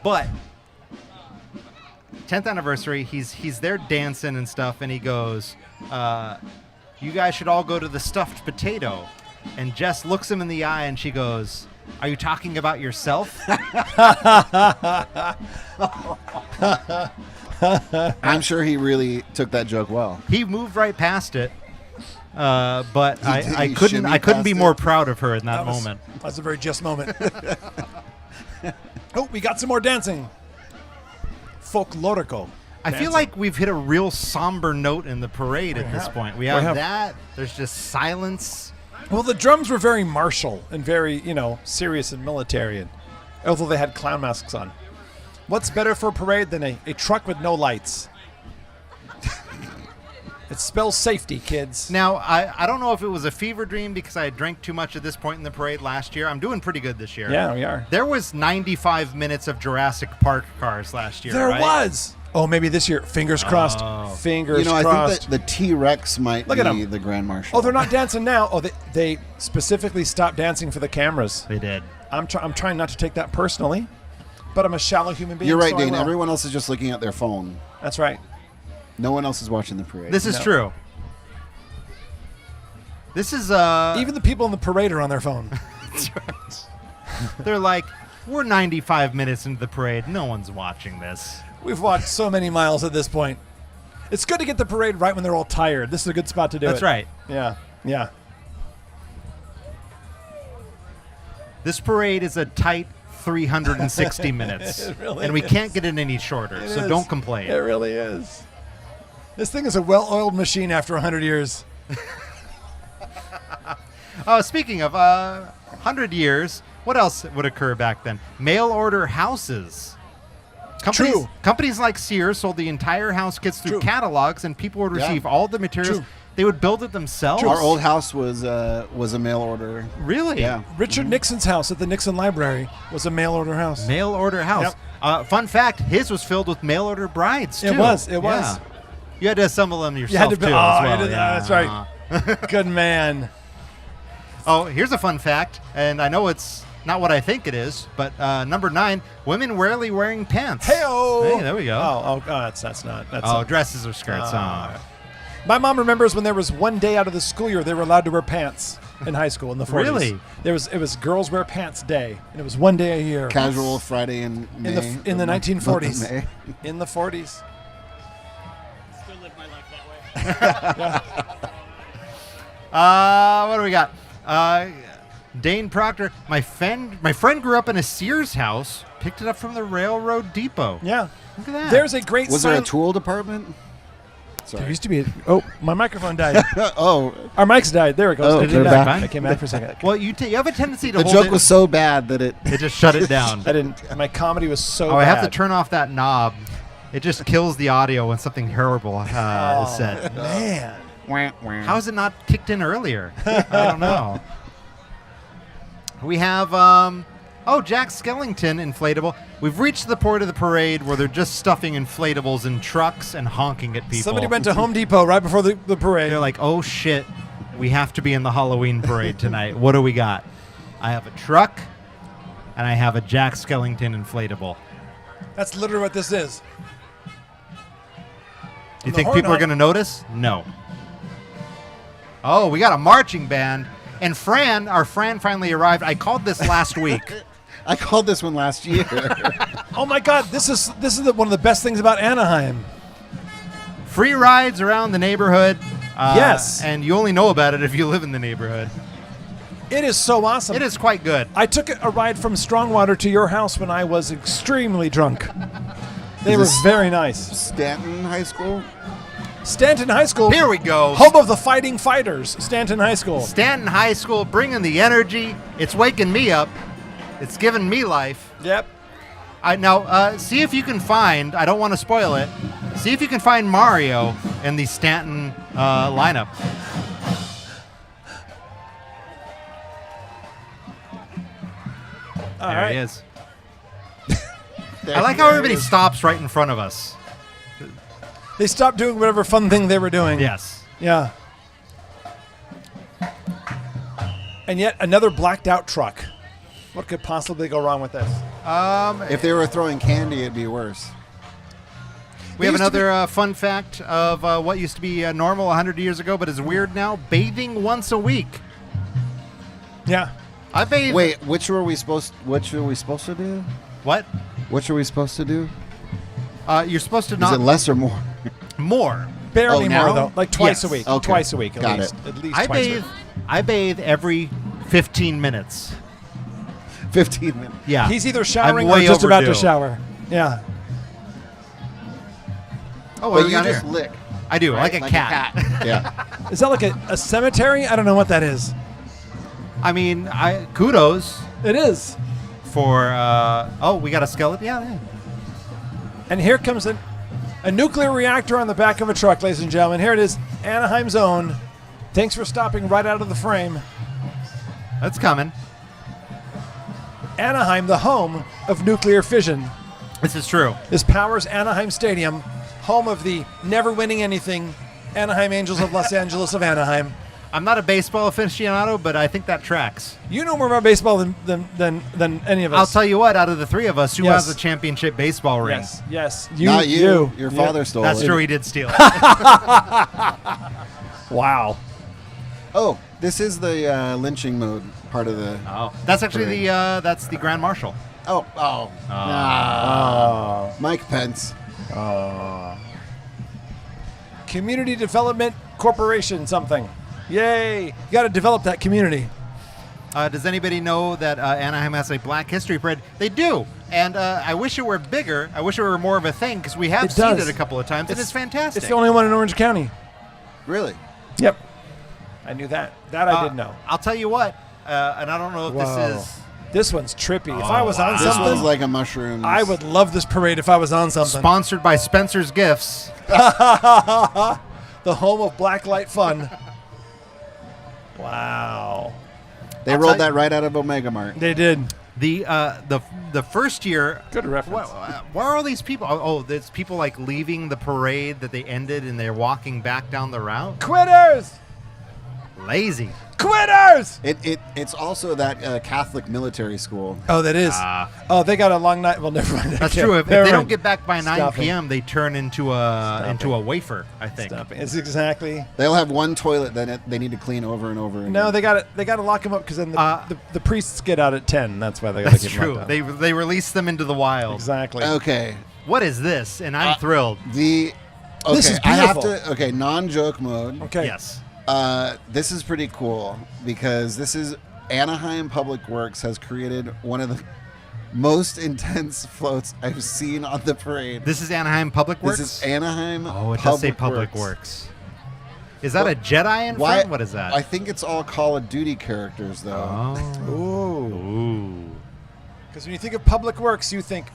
But 10th anniversary, he's there dancing and stuff, and he goes, you guys should all go to the stuffed potato. And Jess looks him in the eye, and she goes, are you talking about yourself? I'm sure he really took that joke well. He moved right past it, but He did. I He couldn't shimmied be past more it. proud of her in that moment. That was a very just moment. Oh, we got some more dancing. Folklorico. I feel like we've hit a real somber note in the parade at this have. point. We We have have. that. There's just silence. Well, the drums were very martial and very, serious and military, and although they had clown masks on. What's better for a parade than a truck with no lights? It spells safety, kids. Now, I don't know if it was a fever dream because I drank too much at this point in the parade last year. I'm doing pretty good this year. Yeah, we are. There was 95 minutes of Jurassic Park cars last year, There right? was. Oh, maybe this year. Fingers crossed. Fingers I crossed. think that the T-Rex might Look at be him. the Grand Marshal. Oh, they're not dancing now. Oh, they specifically stopped dancing for the cameras. They did. I'm trying not to take that personally, but I'm a shallow human being. You're right, so I Dane. will. Everyone else is just looking at their phone. That's right. No one else is watching the parade. This is No. true. This is Even the people in the parade are on their phone. they're like, we're 95 minutes into the parade. No one's watching this. We've walked so many miles at this point. It's good to get the parade right when they're all tired. This is a good spot to do it. That's right. Yeah. Yeah. This parade is a tight 360 minutes. It really and we is. can't get it any shorter, It so is. don't complain. It really is. This thing is a well-oiled machine after 100 years. Speaking of 100 years, what else would occur back then? Mail order houses. True. Companies like Sears sold the entire house kits through True. catalogs, and people would Yeah. receive all the materials. True. They would build it themselves. Our old house was a mail order. Really? Yeah. Richard Nixon's house at the Nixon Library was a mail-order house. Mail order house. Fun fact: his was filled with mail order brides too. It was. It was. Yeah. You had to assemble them You yourself had to too. be. as Oh, well. you did that. Yeah. That's right. Good man. Oh, here's a fun fact, and I know it's not what I think it is, but number 9, women rarely wearing pants. Hey-o. Hey, there we go. Oh, that's not. That's Oh, dresses or skirts. My mom remembers when there was one day out of the school year they were allowed to wear pants in high school in the 40s. Really? It was girls wear pants day, and it was one day a year. Casual Friday in May. in the month of 1940s. May. In the 40s. Still live my life that way. What do we got? Dane Proctor. My friend grew up in a Sears house. Picked it up from the railroad depot. Yeah. Look at that. There's a great Was there a sign. tool department? There Sorry. used to be. Oh, my microphone died. Oh, Our mics died. There it goes. Oh, It came they're back. back. It came back for a second. Well, you have a tendency to the hold joke it. was so bad that it. It just shut it down. I didn't. My comedy was so. Oh, I have to bad. turn off that knob. It just kills the audio when something horrible is said. Man. How is it not kicked in earlier? I don't know. We have, Jack Skellington inflatable. We've reached the point of the parade where they're just stuffing inflatables in trucks and honking at people. Somebody went to Home Depot right before the parade. They're like, oh shit, we have to be in the Halloween parade tonight. What do we got? I have a truck and I have a Jack Skellington inflatable. That's literally what this is. You think people are going to notice? No. Oh, we got a marching band. And our Fran finally arrived. I called this last week. I called this one last year. Oh my God, this is one of the best things about Anaheim. Free rides around the neighborhood. Yes. And you only know about it if you live in the neighborhood. It is so awesome. It is quite good. I took a ride from Strongwater to your house when I was extremely drunk. They were very nice. Stanton High School? Stanton High School. Here we go. Home of the Fighting Fighters, Stanton High School. Stanton High School, bringing the energy. It's waking me up. It's giving me life. Yep. Now, see if you can find, I don't want to spoil it, see if you can find Mario in the Stanton lineup. There he is. I like how everybody stops right in front of us. They stopped doing whatever fun thing they were doing. Yes. Yeah. And yet another blacked out truck. What could possibly go wrong with this? If they were throwing candy, it'd be worse. We have another fun fact of what used to be normal 100 years ago, but is weird now. Bathing once a week. Yeah. I bathe. Wait, which are we supposed to do? What? Which are we supposed to do? You're supposed to Is not. it less or more? More. Barely Oh, more now? though. Like twice Yes. a week. Okay. Twice a week at Got least. it. At least I twice a bathe. week. I bathe every 15 minutes. 15 minutes. Yeah. He's either showering I'm or way just about to overdue. shower. Yeah. Oh, what But do we you got just here? lick. I do, right? like a cat. Yeah. Is that like a cemetery? I don't know what that is. I mean, kudos It is. for. We got a skeleton. Yeah. And here comes a nuclear reactor on the back of a truck, ladies and gentlemen. Here it is, Anaheim's own. Thanks for stopping right out of the frame. That's coming. Anaheim, the home of nuclear fission. This is true. This powers Anaheim Stadium, home of the never winning anything Anaheim Angels of Los Angeles of Anaheim. I'm not a baseball aficionado, but I think that tracks. You know more about baseball than any of us. I'll tell you what, out of the three of us, who Yes. has the championship baseball ring? Yes. Not you. Your father stole That's it. true, he did steal it. Wow. Oh, this is the lynching mode part of the. Oh, that's actually that's the Grand Marshal. Oh. Mike Pence. Community Development Corporation something. Yay. You got to develop that community. Does anybody know that Anaheim has a Black History Parade? They do. And I wish it were bigger. I wish it were more of a thing because we have It seen does. it a couple of times. And it's fantastic. It's the only one in Orange County. Really? Yep. I knew that. That I did know. I'll tell you what, and I don't know if Whoa. this is This one's trippy. If I was on This something, one's like a mushroom. I would love this parade if I was on something. sponsored by Spencer's Gifts. The home of blacklight fun. Wow. They I'll rolled tell that right out of Omega Mart. They did. The first year. Good reference. Where are all these people? Oh, there's people like leaving the parade that they ended and they're walking back down the route. Quitters! Lazy. Quitters! It's also that Catholic military school. Oh, that is. Oh, they got a long night. Well, never mind. That's Okay. true. If Never they don't mind. get back by 9 Stuffing. p.m., they turn into a Stuffing. wafer. I think. Stuffing. It's exactly. They'll have one toilet that they need to clean over and over again. No, they got to lock them up because then the priests get out at 10. That's why they got to That's keep true. them locked up. They release them into the wild. Exactly. Okay. What is this? And I'm thrilled. This is I have beautiful. to. Okay, non-joke mode. Okay. Yes. This is pretty cool because this is Anaheim Public Works has created one of the most intense floats I've seen on the parade. This is Anaheim Public Works. This is Anaheim. Oh, it does say Public Works. Is that a Jedi in front? What is that? I think it's all Call of Duty characters, though. Oh. Ooh. Ooh. Because when you think of public works, you think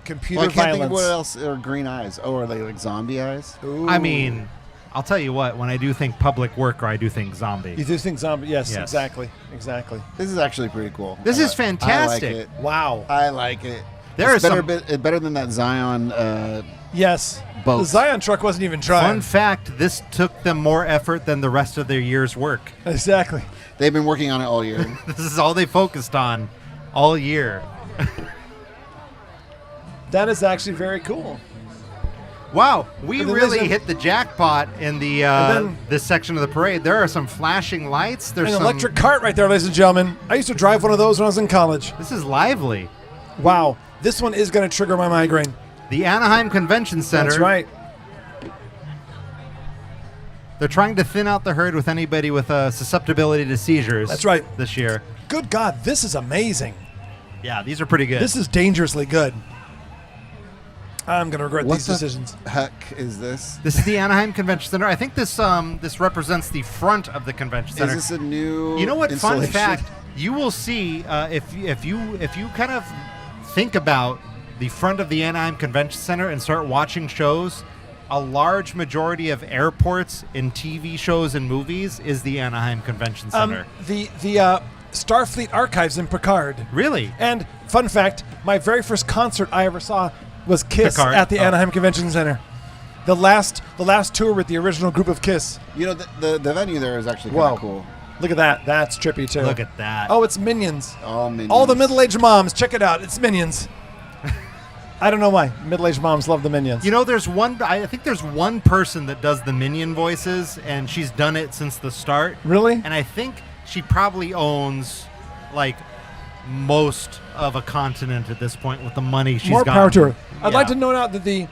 computer Well, I can't violence. think of what else are green eyes. Oh, are they like zombie eyes? Ooh. I mean, I'll tell you what. When I do think public work, or I do think zombie. You do think zombie? Yes, Yes. exactly. This is actually pretty cool. This is I fantastic. like it. Wow. I like it. There It's are better than that Zion. Yes. Boat. The Zion truck wasn't even trying. Fun fact: this took them more effort than the rest of their year's work. Exactly. They've been working on it all year. This is all they focused on all year. That is actually very cool. Wow, we And then really there's a- hit the jackpot in the then- this section of the parade. There are some flashing lights. There's An some electric cart right there, ladies and gentlemen. I used to drive one of those when I was in college. This is lively. Wow. This one is going to trigger my migraine. The Anaheim Convention Center. That's right. They're trying to thin out the herd with anybody with a susceptibility to seizures. That's right. This year. Good God, this is amazing. Yeah, these are pretty good. This is dangerously good. I'm going to regret What these the decisions. heck is this? This is the Anaheim Convention Center. I think this represents the front of the convention center. Is this a new? You know what? Fun installation? fact: you will see if you kind of think about the front of the Anaheim Convention Center and start watching shows. A large majority of airports in TV shows and movies is the Anaheim Convention Center. The Starfleet Archives in Picard. Really? And fun fact, my very first concert I ever saw was Kiss Picard? at the Oh. Anaheim Convention Center. The last tour with the original group of Kiss. You know the venue there is actually Whoa. kind of cool. Look at that. That's trippy too. Look at that. Oh, it's Minions. All minions. All the middle-aged moms, check it out. It's Minions. I don't know why. Middle-aged moms love the Minions. You know, I think there's one person that does the minion voices, and she's done it since the start. Really? And I think she probably owns, like, most of a continent at this point with the money she's More got. power to her. I'd Yeah. like to note out that the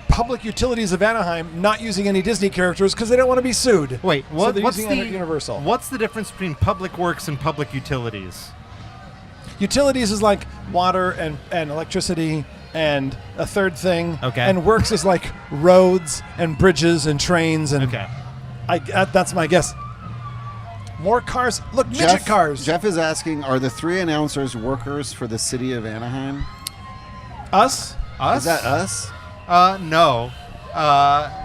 public utilities of Anaheim not using any Disney characters because they don't want to be sued. Wait, So they're what's using the Universal? What's the difference between public works and public utilities? Utilities is like water and electricity and a third thing. Okay. And works is like roads and bridges and trains and Okay. that's my guess. More cars. Look, midget cars. Jeff is asking, are the three announcers workers for the city of Anaheim? Us? Us? Is that us? No.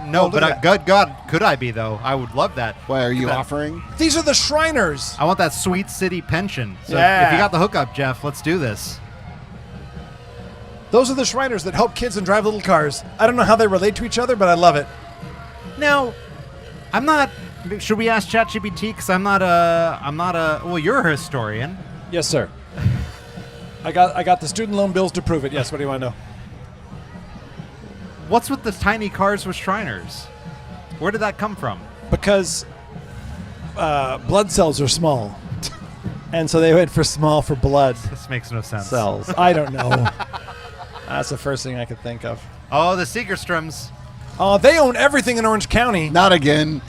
No, look but at good God, could I be, though? I would love that. Why are you that. offering? These are the Shriners. I want that sweet city pension. So Yeah. if you got the hookup, Jeff, let's do this. Those are the Shriners that help kids and drive little cars. I don't know how they relate to each other, but I love it. Now, I'm not. Should we ask ChatGPT? Because I'm not a. Well, you're a historian. Yes, sir. I got the student loan bills to prove it. Yes, what do you want to know? What's with the tiny cars with Shriners? Where did that come from? Because blood cells are small. And so they went for small for blood This makes no sense. cells. I don't know. That's the first thing I could think of. Oh, the Seegerstroms. They own everything in Orange County. Not again.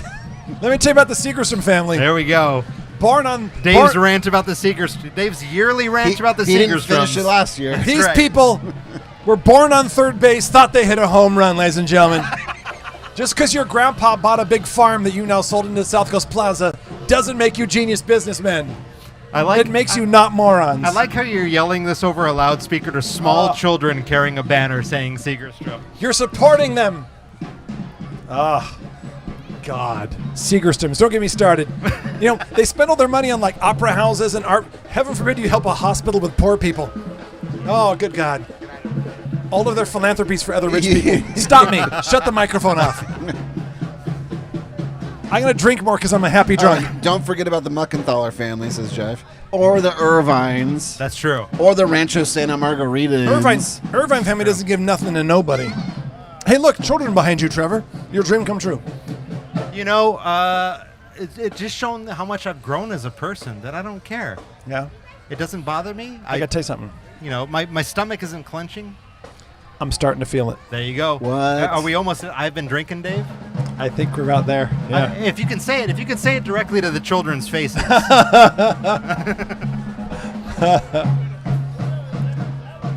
Let me tell you about the Seegerstrom family. There we go. Born on Dave's rant about the Seegerstroms. Dave's yearly rant about the he didn't finish Seegerstroms. it last year. These right. people were born on third base, thought they hit a home run, ladies and gentlemen. Just because your grandpa bought a big farm that you now sold into South Coast Plaza doesn't make you genius businessmen. It makes you not morons. I like how you're yelling this over a loudspeaker to small children carrying a banner saying Seegerstrom. You're supporting them. God. Seegerstroms, don't get me started. You know, they spend all their money on like opera houses and art. Heaven forbid you help a hospital with poor people. Oh, good God. All of their philanthropies for other rich people. Stop me. Shut the microphone off. I'm going to drink more because I'm a happy drunk. Don't forget about the Muckenthaler family, says Jeff. Or the Irvines. That's true. Or the Rancho Santa Margarita. Irvine family doesn't give nothing to nobody. Hey, look, children behind you, Trevor. Your dream come true. You know, it just shown how much I've grown as a person that I don't care. Yeah. It doesn't bother me. I got to tell you something. You know, my stomach isn't clenching. I'm starting to feel it. There you go. What? Are we almost? I've been drinking, Dave. I think we're out there. Yeah. If you can say it directly to the children's faces.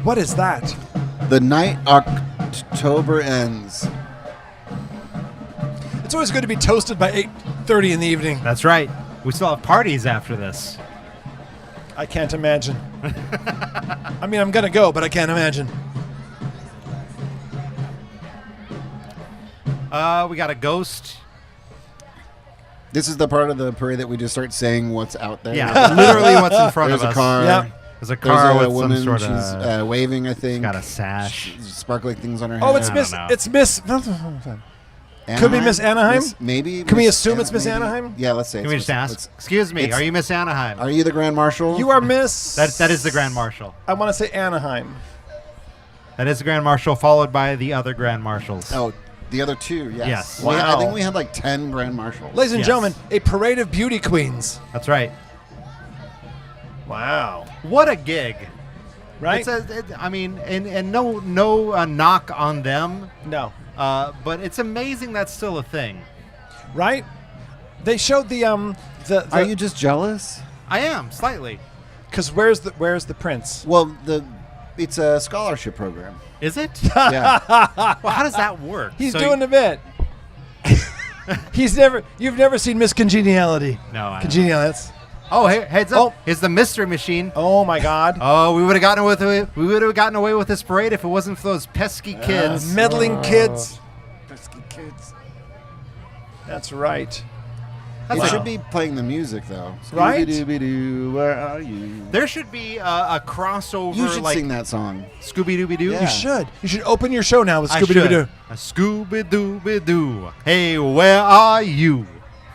What is that? The night October ends. It's always good to be toasted by 8:30 in the evening. That's right. We still have parties after this. I can't imagine. I mean, I'm going to go, but I can't imagine. We got a ghost. This is the part of the parade that we just start saying what's out there. Yeah, literally what's in front There's of a us. car. Yep. There's a car There's a with woman. some sort She's of. waving, I think. She's got a sash. Sparkling things on her head. Oh, it's I Miss. don't know. It's Miss. Could be Miss Anaheim? Maybe. Can we Miss assume it's Miss maybe? Anaheim? Yeah, let's say. Can we just ask? Excuse me, it's- are you Miss Anaheim? Are you the Grand Marshal? You are Miss. That is the Grand Marshal. I want to say Anaheim. That is the Grand Marshal, followed by the other Grand Marshals. Oh, the other two, yes. Yes. Wow. I think we had like 10 Grand Marshals. Ladies and Yes. gentlemen, a parade of beauty queens. That's right. Wow. What a gig. Right? I mean, and no knock on them, No. but it's amazing that's still a thing. Right? They showed the Are you just jealous? I am, slightly. because where's the prince? Well, it's a scholarship program. Is it? Yeah. Well, how does that work? He's So doing you- a bit. You've never seen Miss Congeniality. No, I haven't. Congenial. That's. Oh, hey, heads up. Oh. Here's the mystery machine. Oh my God. Oh, we would have gotten away with this parade if it wasn't for those pesky kids. Meddling kids. Pesky kids. That's right. It That's should a- be playing the music, though. Right? Scooby-Dooby-Doo, where are you? There should be a crossover, You should like sing that song. Scooby-Dooby-Doo. Yeah. You should. You should open your show now with I Scooby Dooby Doo. should. A Scooby-Dooby-Doo. Hey, where are you?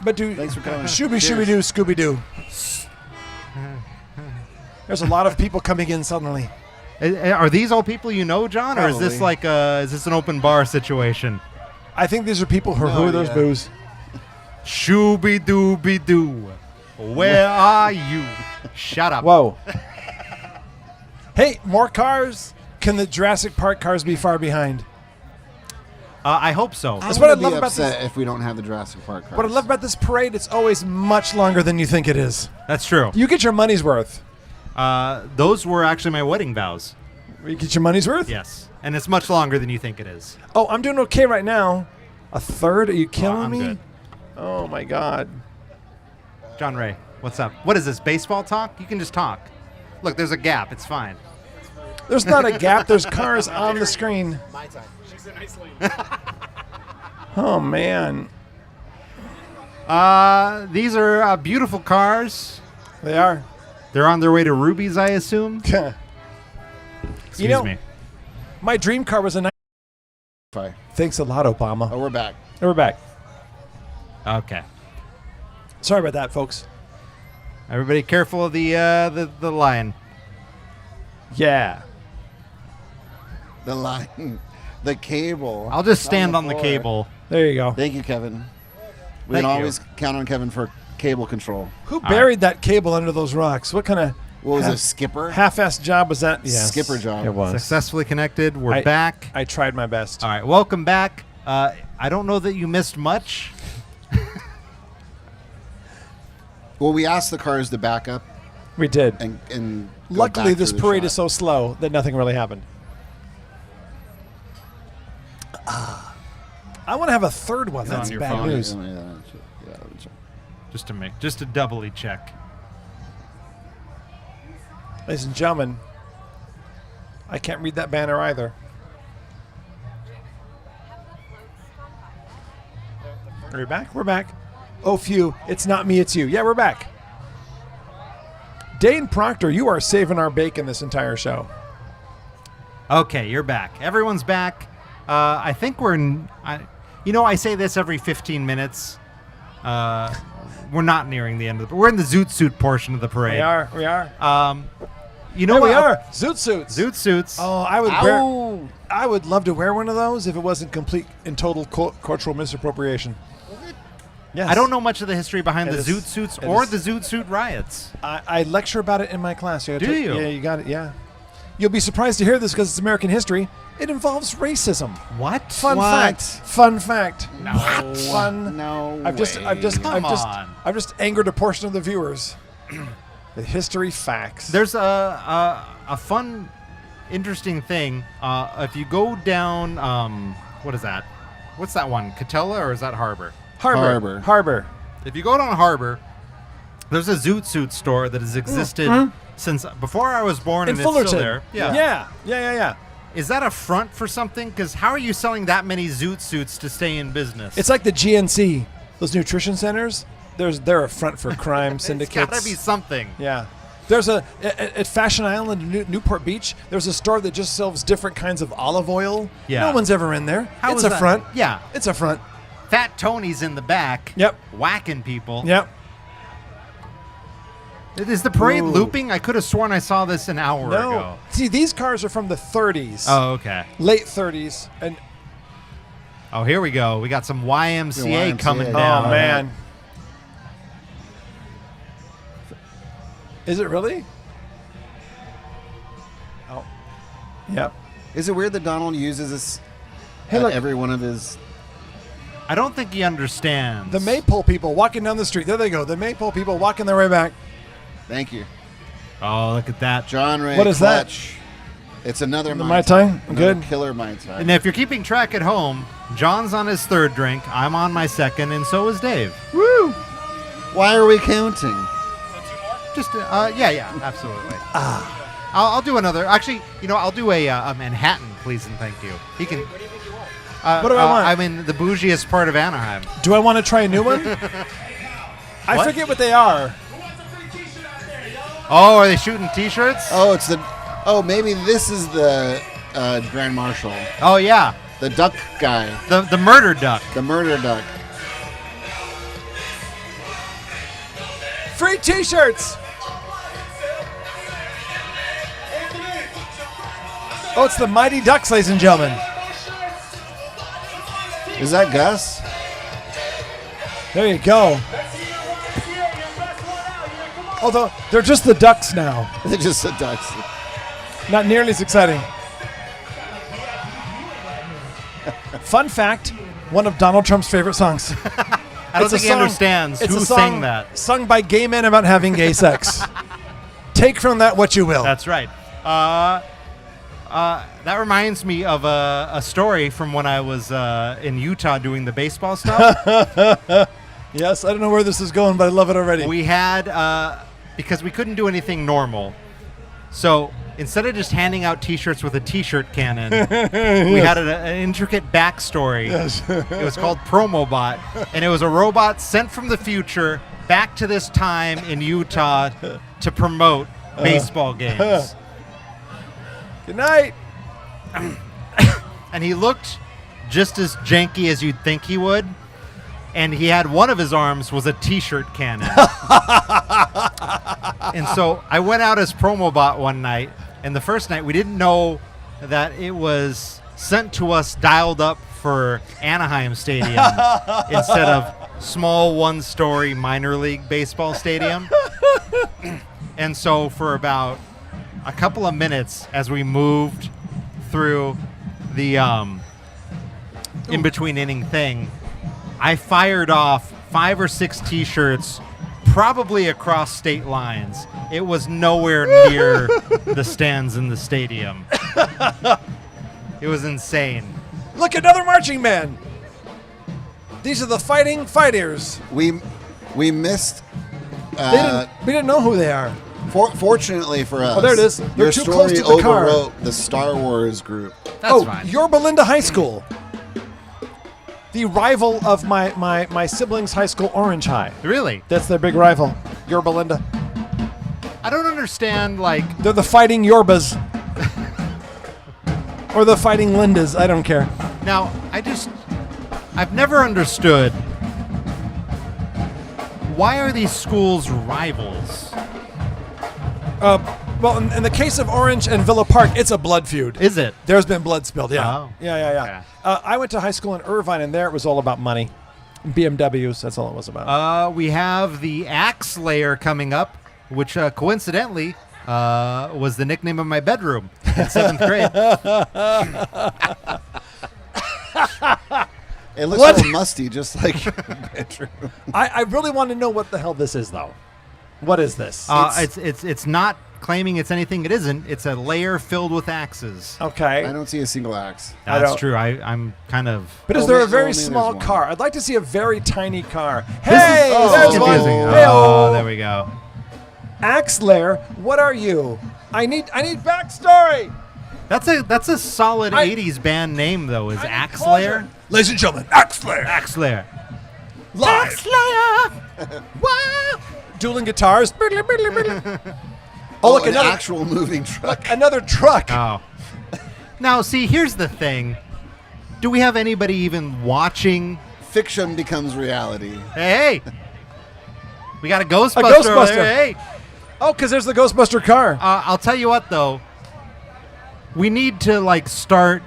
But do Thanks for coming. Shooby Cheers. Shooby Doo Scooby Doo. There's a lot of people coming in suddenly. Are these all people you know, John, or is this Probably. like is this an open bar situation? I think these are people who No are those idea. boos. Shooby-Dooby-Doo. Where are you? Shut up. Whoa. Hey, more cars. Can the Jurassic Park cars be far behind? I hope so. That's I'm what I gonna love be about upset this. if we don't have the Jurassic Park cars. What I love about this parade, it's always much longer than you think it is. That's true. You get your money's worth. Those were actually my wedding vows. You get your money's worth? Yes. And it's much longer than you think it is. Oh, I'm doing okay right now. A third? Are you killing I'm me? good. Oh my God. John Ray, what's up? What is this, baseball talk? You can just talk. Look, there's a gap. It's fine. There's not a gap. There's cars on the screen. She's a nice lady. Oh man. These are beautiful cars. They are. They're on their way to Ruby's, I assume. Excuse know- me. My dream car was a nice. Fine. Thanks a lot, Obama. Oh, we're back. And we're back. Okay. Sorry about that, folks. Everybody careful of the line. Yeah. The line. The cable. I'll just stand the on the floor. cable. There you go. Thank you, Kevin. We Thank can you. always count on Kevin for cable control. Who buried that cable under those rocks? What kind of What was it, Skipper? half-assed job was that? Yes. Skipper job. It was. Successfully connected. We're back. I tried my best. All right, welcome back. I don't know that you missed much. Well, we asked the cars to back up We did. and go Luckily, back this through the parade shot. is so slow that nothing really happened. I want to have a third one. It's on That's your bad phone. news. Just to doubly check. Ladies and gentlemen, I can't read that banner either. Are we back? We're back. Oh, phew. It's not me, it's you. Yeah, we're back. Dane Proctor, you are saving our bacon this entire show. Okay, you're back. Everyone's back. I think I say this every 15 minutes. We're not nearing the end of we're in the zoot suit portion of the parade. We are. You know There what? we are. Zoot suits. Zoot suits. Oh, I would love to wear one of those if it wasn't complete and total cultural misappropriation. Yes. I don't know much of the history behind It the is- zoot suits it or is- the zoot suit riots. I lecture about it in my class. You gotta Do you? Yeah, you got it. Yeah. You'll be surprised to hear this because it's American history. It involves racism. What? Fun What? fact. Fun fact. No. What? Fun. No I've just Come on. I've just angered a portion of the viewers. The history facts. There's a fun, interesting thing. If you go down, what is that? What's that one? Catella or is that Harbor? Harbor. If you go down Harbor, there's a zoot suit store that has existed since before I was born, In and Fullerton. it's still there. Yeah. Is that a front for something? Because how are you selling that many zoot suits to stay in business? It's like the GNC, those nutrition centers. They're a front for crime syndicates. It's got to be something. Yeah. There's at Fashion Island, Newport Beach, there's a store that just sells different kinds of olive oil. Yeah. No one's ever in there. How it's is a that? front. Yeah. It's a front. Fat Tony's in the back. Yep. Whacking people. Yep. Is the parade Ooh. looping? I could have sworn I saw this an hour No. ago. See, these cars are from the 30s. Oh, okay. Late 30s. And Oh, here we go. We got some YMCA, YMCA. coming Oh, down. oh, man. Is it really? Oh. Yep. Is it weird that Donald uses this Hey, at look. every one of his? I don't think he understands. The Maypole people walking down the street. There they go. The Maypole people walking their way back. Thank you, Oh, look at that. John Ray. What is that? Clutch. It's another The Mai Mai Tai. Tai? Another Good. killer Mai Tai. And if you're keeping track at home, John's on his third drink, I'm on my second, and so is Dave. Woo! Why are we counting? Just, yeah, absolutely. I'll do another. Actually, I'll do a Manhattan, please and thank you. He can. What do I want? I'm in the bougiest part of Anaheim. Do I want to try a new one? I What? forget what they are. Oh, are they shooting T-shirts? Oh, it's the. Oh, maybe this is the Grand Marshal, Oh yeah, the duck guy, the murder duck. the murder duck. Free T-shirts. Oh, it's the Mighty Ducks, ladies and gentlemen. Is that Gus? There you go. Although they're just the Ducks now. They're just the ducks. Not nearly as exciting. Fun fact, one of Donald Trump's favorite songs. I don't It's a think he song- understands It's who a song sang that. sung by gay men about having gay sex. Take from that what you will. That's right. That reminds me of a story from when I was in Utah doing the baseball stuff. Yes, I don't know where this is going, but I love it already. We had, because we couldn't do anything normal, so instead of just handing out T-shirts with a T-shirt cannon, we had an intricate backstory. Yes. It was called Promobot, and it was a robot sent from the future back to this time in Utah to promote baseball games. Good night. And he looked just as janky as you'd think he would. And he had one of his arms was a T-shirt cannon. And so I went out as Promobot one night. And the first night we didn't know that it was sent to us dialed up for Anaheim Stadium instead of small one-story minor league baseball stadium. And so for about a couple of minutes as we moved through the in-between inning thing, I fired off 5 or 6 T-shirts, probably across state lines. It was nowhere near the stands in the stadium. It was insane. Look, another marching band. These are the Fighting Fighters. We missed. We didn't know who they are. Fortunately for us, Oh, there it is. They're your too story close to the car. overwrote the Star Wars group. That's fine. Yorba Linda High School. The rival of my siblings' high school, Orange High. Really? That's their big rival, Yorba Linda. I don't understand, like, They're the Fighting Yorbas. Or the Fighting Lindas. I don't care. now, I've never understood, why are these schools rivals? Well, in the case of Orange and Villa Park, it's a blood feud. Is it? There's been blood spilled, yeah. Oh. Yeah. I went to high school in Irvine, and there it was all about money. BMWs, that's all it was about. We have the Axe Layer coming up, which coincidentally was the nickname of my bedroom in 7th grade. It looks What? a little musty, just like your bedroom. I really want to know what the hell this is, though. What is this? It's not claiming it's anything it isn't. It's a layer filled with axes. Okay. I don't see a single axe. I That's don't- true. I'm kind of... But is Only- there a very only there's small one. car? I'd like to see a very tiny car. This Hey, is there's one. confusing. Hey-o. Oh, there we go. Axe Lair, what are you? I need backstory. That's a solid I- 80s band name, though, is I need Axe closure. Slayer. Ladies and gentlemen, Axe Slayer. Axe Slayer. Live. Slayer! Wow. Dueling guitars. Oh, look, an another actual moving truck. another truck. Oh. Now, see, here's the thing. Do we have anybody even watching? Fiction becomes reality. Hey! We got a Ghostbuster. over Ghostbuster. there. Hey! Oh, because there's the Ghostbuster car. I'll tell you what, though. We need to, like, start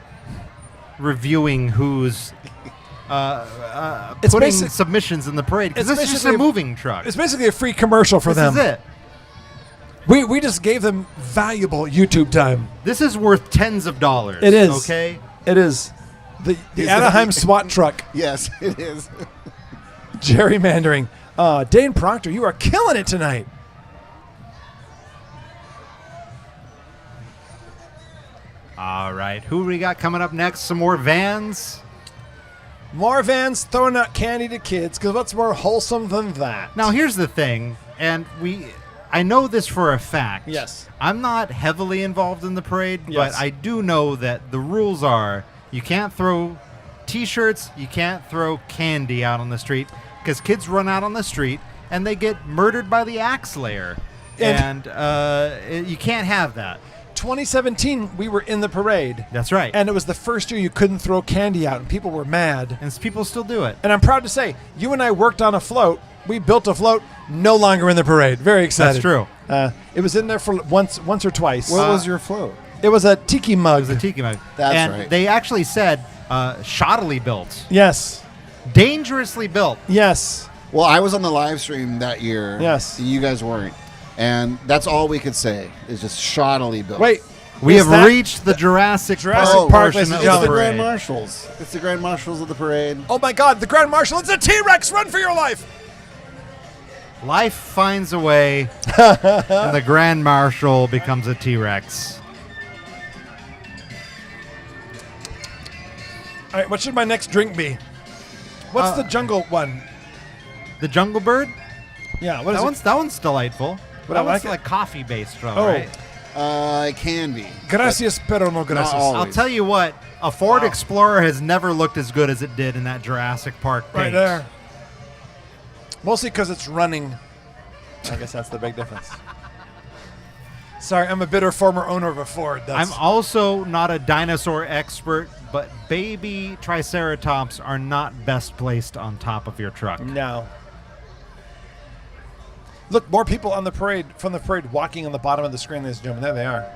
reviewing who's It's putting basic- submissions in the parade. Because it's this is just a basically- moving truck. It's basically a free commercial for This them. is it. We just gave them valuable YouTube time. This is worth tens of dollars. It is. Okay? It is. The Is Anaheim that- SWAT truck. Yes, it is. Gerrymandering. Dane Proctor, you are killing it tonight. All right. Who we got coming up next? Some more vans? More vans throwing out candy to kids, because what's more wholesome than that? Now, here's the thing, and I know this for a fact. Yes. I'm not heavily involved in the parade, Yes. but I do know that the rules are you can't throw T-shirts, you can't throw candy out on the street, because kids run out on the street and they get murdered by the Axe Slayer. And you can't have that. 2017, we were in the parade. That's right. And it was the first year you couldn't throw candy out, and people were mad. And people still do it. And I'm proud to say, you and I worked on a float. We built a float, no longer in the parade. Very excited. That's true. It was in there for once or twice. What was your float? It was a tiki mug. It was a tiki mug. That's and right. they actually said shoddily built, Yes. dangerously built. Yes. Well, I was on the live stream that year. Yes. You guys weren't. And that's all we could say is just shoddily built. Wait. We is have that- reached the Jurassic Jurassic Park Park, portion ladies and of It's the the gentlemen. Grand parade. Marshals. It's the Grand Marshals of the parade. Oh my God! The Grand Marshal. It's a T-Rex. Run for your life. Life finds a way, and the Grand Marshal becomes a T-Rex. All right. What should my next drink be? What's the jungle one? The Jungle Bird? Yeah. What is it? That one's delightful. But I That one's like it. like coffee-based, though, Oh. right? It can be. Gracias, pero no gracias. all. I'll Always. tell you what, a Ford Explorer has never looked as good as it did in that Jurassic Park paint. Right there. Mostly because it's running. I guess that's the big difference. Sorry, I'm a bitter former owner of a Ford. I'm also not a dinosaur expert, but baby Triceratops are not best placed on top of your truck. No. Look, more people on the parade from the parade walking on the bottom of the screen, ladies and gentlemen. There they are.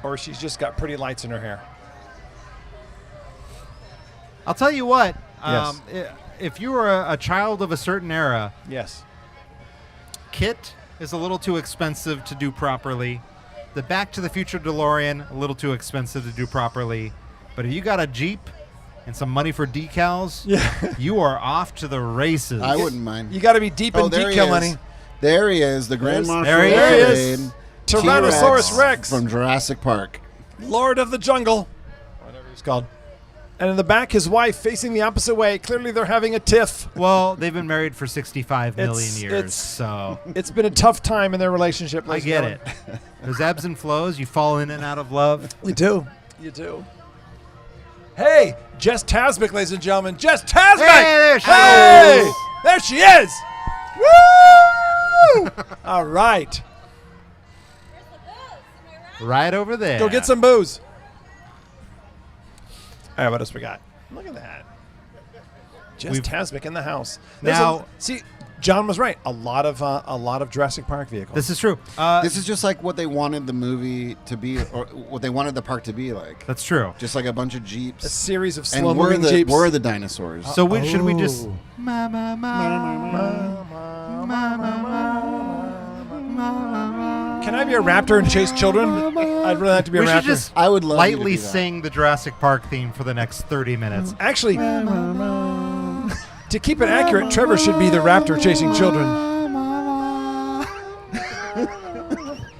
Or she's just got pretty lights in her hair. I'll tell you what, Yes. if you were a child of a certain era, Yes. Kit is a little too expensive to do properly. The Back to the Future DeLorean, a little too expensive to do properly. But if you got a Jeep and some money for decals, you are off to the races. I wouldn't mind. You got to be deep in there he decal is. money. There he is, the Grand There's- Marshal there he of the is. parade, Tyrannosaurus T-Rex Rex. from Jurassic Park. Lord of the Jungle. Whatever he's called. And in the back, his wife facing the opposite way. Clearly, they're having a tiff. Well, they've been married for 65 million It's- years, it's- so It's been a tough time in their relationship. I ladies get and it. There's ebbs and flows. You fall in and out of love. You do. You do. Hey, Jess Tasbick, ladies and gentlemen. Jess Tasbick! Hey, there she Hey! is. There she is! Woo! All right. Right over there. Go get some booze. All right, what else we got? Look at that. Jess Tasbick in the house. There's Now- see, John was right. A lot of Jurassic Park vehicles. This is true. This is just like what they wanted the movie to be, or what they wanted the park to be like. That's true. Just like a bunch of a Jeeps. series of And we're slow-moving the, jeeps. we're the dinosaurs. So should we just... Oh. Can I be a raptor and chase children? I'd really like to be a We should raptor. just I would love you to lightly do that. sing the Jurassic Park theme for the next 30 minutes. Actually, to keep it accurate, Trevor should be the raptor chasing children.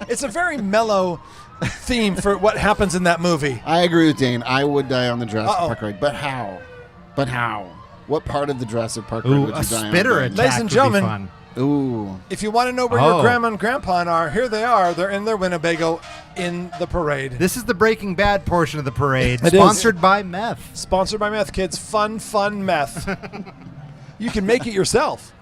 It's a very mellow theme for what happens in that movie. I agree with Dane. I would die on the Jurassic Uh-oh. Park ride. But how? But how? What part of the Jurassic Park ride Ooh, would you a die spitter on? attack Ladies and would be gentlemen, fun. Ooh. If you want to know where Oh. your grandma and grandpa are, here they are. They're in their Winnebago in the parade. This is the Breaking Bad portion of the parade, It is. sponsored by meth. Sponsored by meth, kids. Fun meth. You can make it yourself.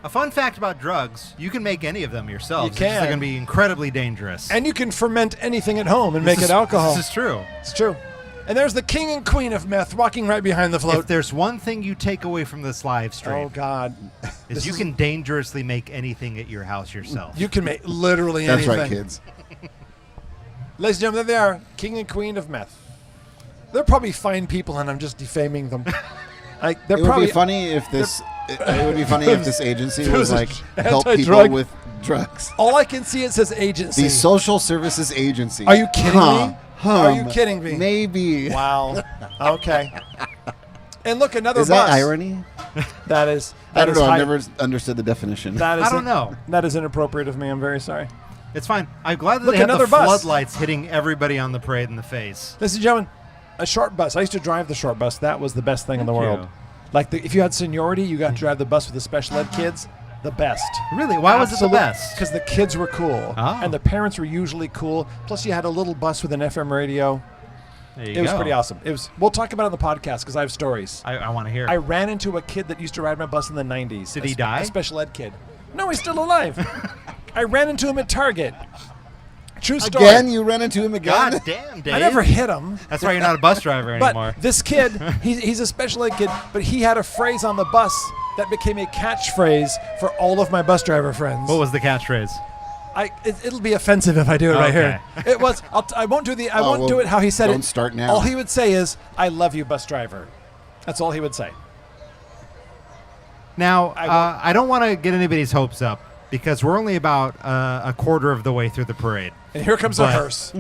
A fun fact about drugs, you can make any of them yourself. You It's just can. going to be incredibly dangerous. And you can ferment anything at home and make it alcohol. This is true. It's true. And there's the king and queen of meth walking right behind the If float. there's one thing you take away from this live Oh, stream, God. is you can dangerously make anything at your house yourself. You can make literally That's anything. right, kids. Ladies and gentlemen, there they are, king and queen of meth. They're probably fine people, and I'm just defaming them. Like they're It would probably be funny if this. It would be funny if this agency was like help people anti-drug. with drugs. All I can see it says agency. The social services agency. Are you kidding me? Are you Hum. kidding me? Maybe. Wow. Okay. And look, another Is bus. that irony? That is. I don't is know. high- I've never understood the definition. That is I don't know. That is inappropriate of me. I'm very sorry. It's fine. I'm glad that Look, they have the another bus. floodlights hitting everybody on the parade in the face. Ladies and gentlemen, a short bus. I used to drive the short bus. That was the best thing in the Thank world. you. Like if you had seniority, you got to drive the bus with the special ed kids. The best. Really? Why was it the best? Because the kids were cool, Oh. and the parents were usually cool. Plus, you had a little bus with an FM radio. There you It was go. pretty awesome. It was. We'll talk about it on the podcast because I have stories. I want to hear. I ran into a kid that used to ride my bus in the 90s. Did he die? A special ed kid. No, he's still alive. I ran into him at Target. True story. Again, you ran into him again. God damn, Dave. I never hit him. That's why you're not a bus driver anymore. But this kid, he's a special ed kid, but he had a phrase on the bus that became a catchphrase for all of my bus driver friends. What was the catchphrase? It'll be offensive if I do it right here. It was. I won't do the. I won't well, do it how he said it. don't start now. All he would say is, "I love you, bus driver." That's all he would say. Now, I don't want to get anybody's hopes up because we're only about a quarter of the way through the parade. And here comes a But- hearse.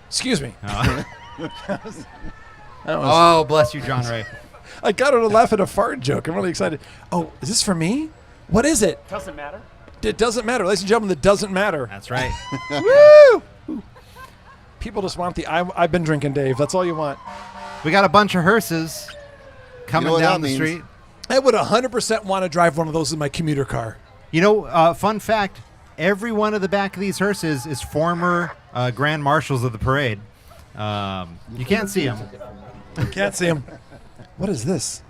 Excuse me. Oh, bless you, John Ray. I got her to laugh at a fart joke. I'm really excited. Oh, is this for me? What is it? Doesn't matter. It doesn't matter. Ladies and gentlemen, it doesn't matter. That's right. Woo! People just want the I've been drinking, Dave. That's all you want. We got a bunch of hearses coming what down that the means? street. I would 100% want to drive one of those in my commuter car. You know, fun fact, every one of the back of these hearses is former grand marshals of the parade. You can't see them. Can't see him. What is this?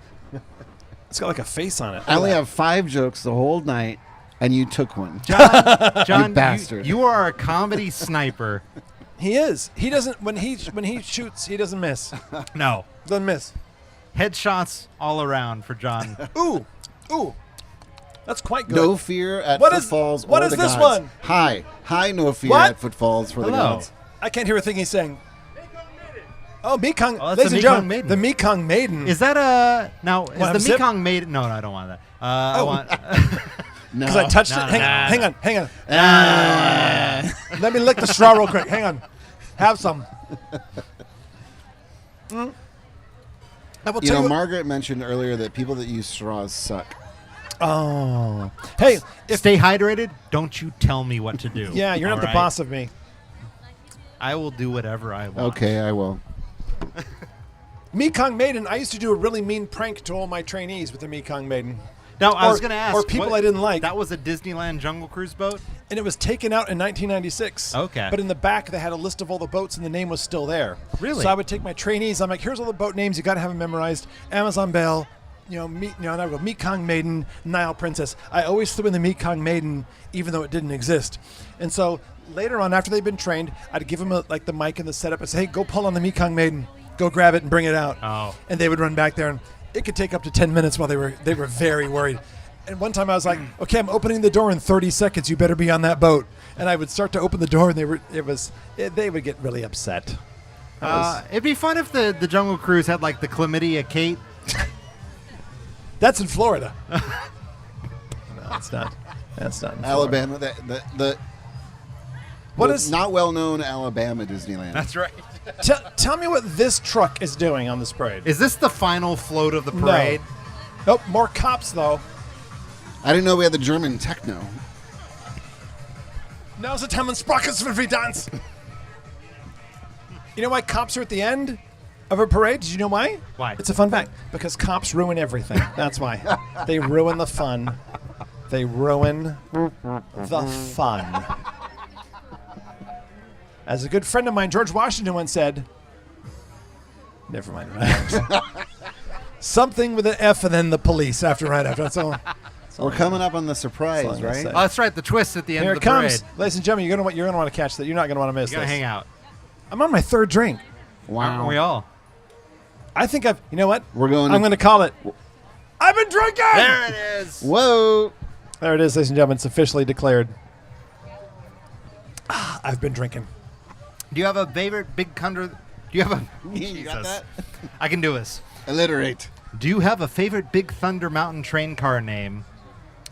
It's got like a face on it. I only have 5 jokes the whole night, and you took one. John, bastard. you are a comedy sniper. He is. He doesn't when he shoots, he doesn't miss. No. Doesn't miss. Headshots all around for John. Ooh. That's quite good. No fear at What is- Footfalls what or is the this gods. one? Hi, no fear What? at Footfalls for the Hello. gods. I can't hear a thing he's saying. Oh, Mekong. Oh, that's ladies the and Mekong gentlemen, Maiden. the Mekong Maiden. Is that a now? Want Is a the sip? Mekong Maiden? No, I don't want that. I Oh. want. No. Because I touched No, it. no, Hang no, on. Let me lick the straw real quick. Hang on. Have some. I will You tell know, you. Margaret mentioned earlier that people that use straws suck. Oh. Hey, Stay hydrated. Don't you tell me what to do. yeah, you're not All the right? boss of me. I will do whatever I want. Okay, I will. Mekong Maiden, I used to do a really mean prank to all my trainees with the Mekong Maiden. Now I Or- was going to ask. or people I didn't like. That was a Disneyland Jungle Cruise boat. And it was taken out in 1996. Okay. But in the back, they had a list of all the boats, and the name was still there. Really? So I would take my trainees. I'm like, here's all the boat names. You got to have them memorized. Amazon Belle, and I would go Mekong Maiden, Nile Princess. I always threw in the Mekong Maiden, even though it didn't exist. And so later on, after they'd been trained, I'd give them the mic and the setup and say, hey, go pull on the Mekong Maiden. Go grab it and bring it out. Oh. And they would run back there, and it could take up to 10 minutes while they were very worried. And one time I was like, okay, I'm opening the door in 30 seconds. You better be on that boat. And I would start to open the door, and they would get really upset. It'd be fun if the Jungle Cruise had like the chlamydia Kate. That's in Florida. No, it's not. That's not in Florida. Alabama, What the is- not well known Alabama Disneyland. That's right. Tell me what this truck is doing on this parade. Is this the final float of the parade? Nope, more cops, though. I didn't know we had the German techno. Now's the time when Sprockets for free dance. You know why cops are at the end of a parade? Did you know why? Why? It's a fun fact. Because cops ruin everything. That's why. They ruin the fun. They ruin the fun. As a good friend of mine, George Washington, once said, never mind. Something with an F and then the police right after. That's all. We're coming up on the That's all surprise, I'm gonna right? say. Oh, that's right. The twist at the end Here of it the parade. comes. Ladies and gentlemen, you're gonna want to catch that. You're not gonna want to miss You're gonna this. hang out. I'm on my third drink. Aren't we all? I think you know what? We're going. I'm going to call it. I've been drinking. There it is. Whoa! There it is, ladies and gentlemen. It's officially declared. I've been drinking. Do you have a favorite big thunder? Do you have a? You got that? I can do this. Alliterate. Do you have a favorite Big Thunder Mountain train car name?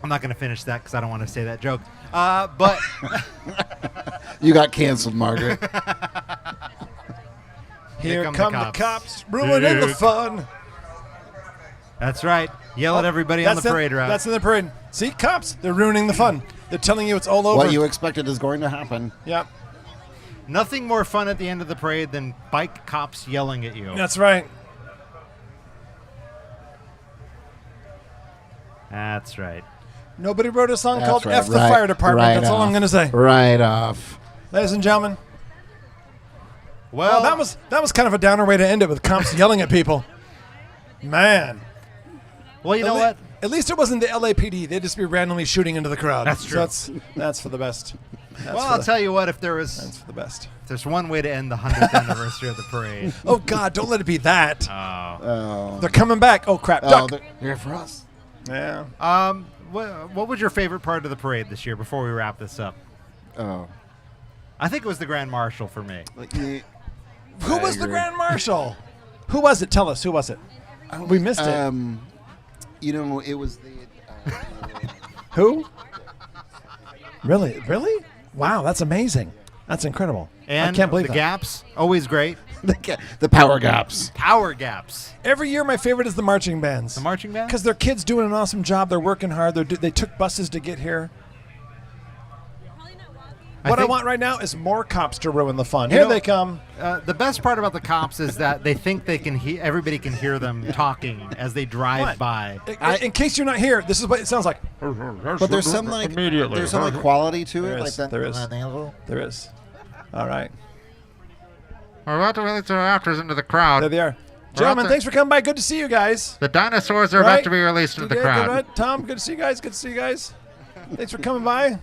I'm not going to finish that because I don't want to say that joke. But You got canceled, Margaret. Here come come the the cops. cops, ruining the Dude. fun. that's right. Yell at everybody on the parade route. That's in the parade. See, cops, they're ruining the fun. They're telling you it's all over. What you expected is going to happen. Yep, Nothing more fun at the end of the parade than bike cops yelling at you. that's right. That's right. Nobody wrote a song That's called right, F the right, Fire Department. right That's all off. I'm going to say. Right off. Ladies and gentlemen, Well, that was kind of a downer way to end it with cops yelling at people. Man. well, you know what? At least it wasn't the LAPD. They'd just be randomly shooting into the crowd. That's true. So that's for the best. That's Well, for I'll the- tell you what. If That's for the best. there's one way to end the 100th anniversary of the parade. Oh, God, don't let it be that. Oh. Oh. They're coming back. Oh, crap. Oh, Duck. they're here for us. Yeah. What was your favorite part of the parade this year? Before we wrap this up, Oh. I think it was the Grand Marshal for me. Who I was the agree. Grand Marshal? Who was it? Tell us. Who was it? We missed it. You know, it was the. Who? Really? Really? Wow, that's amazing. That's incredible. And I can't believe the that. Gaps, always great. the power gaps. Power Gaps. Every year, my favorite is the marching bands. The marching band? Because their kids doing an awesome job. They're working hard. They took buses to get here. What I think- want right now is more cops to ruin the fun. You Here know- they come. The best part about the cops is that they think they can everybody can hear them talking as they drive What? by. In case you're not here, this is what it sounds like. But there's some quality to it, There like is, that. there is. There is. All right. We're about to release our rafters into the crowd. There they are. Gentlemen, thanks for coming by. Good to see you guys. The dinosaurs are Right? about to be released into the Good, crowd. good, right? Tom, good to see you guys. Good to see you guys. Thanks for coming by.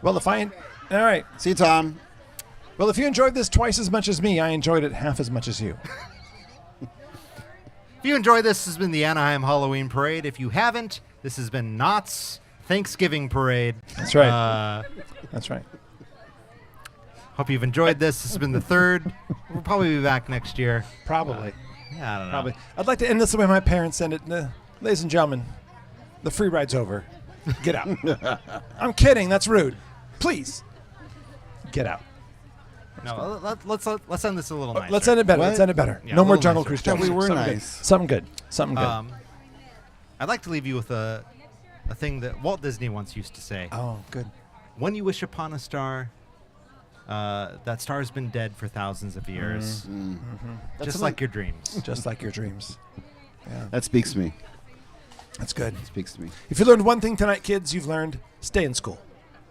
Well, all right. See you, Tom. Well, if you enjoyed this twice as much as me, I enjoyed it half as much as you. If you enjoyed this has been the Anaheim Halloween Parade. If you haven't, this has been Knott's Thanksgiving Parade. That's right. That's right. Hope you've enjoyed this. This has been the third. We'll probably be back next year. Probably. Yeah, I don't know. Probably. I'd like to end this the way my parents end it. Ladies and gentlemen, the free ride's over. Get out. I'm kidding. That's rude. Please, get out. No, let's end this a little nicer. Let's end it better. What? Let's end it better. Yeah, No a more little Jungle nicer. Cruise Yeah, jokes. we were Something nice. Good. Something good. Something good. I'd like to leave you with a thing that Walt Disney once used to say. Oh, good. When you wish upon a star, that star's been dead for thousands of years. Just like your dreams. Just like your dreams. Yeah, That speaks to me. that's good. Speaks to me. If you learned one thing tonight, kids, you've learned stay in school.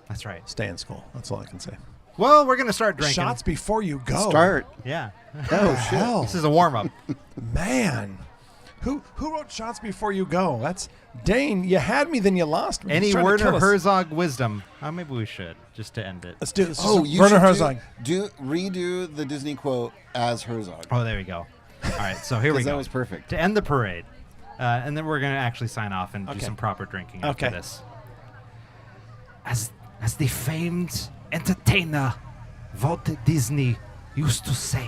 That's right. Stay in school. That's all I can say. Well, we're going to start drinking. Shots before you go. Start. Yeah. Oh, shit. Hell, This is a warm-up. man. Who wrote shots before you go? That's Dane. You had me, then you lost me. Any He's trying to Werner kill us. Herzog wisdom? Maybe we should, just to end it. Let's do this. Oh, you Werner should Herzog. redo the Disney quote as Herzog. Oh, there we go. All right, so here we 'Cause go. that was perfect. To end the parade. And then we're going to actually sign off and do Okay. some proper drinking after Okay. this. As the famed entertainer Walt Disney used to say,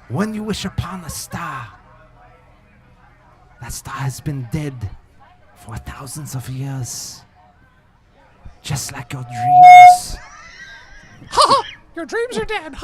when you wish upon a star, that star has been dead for thousands of years. Just like your dreams. Your dreams are dead.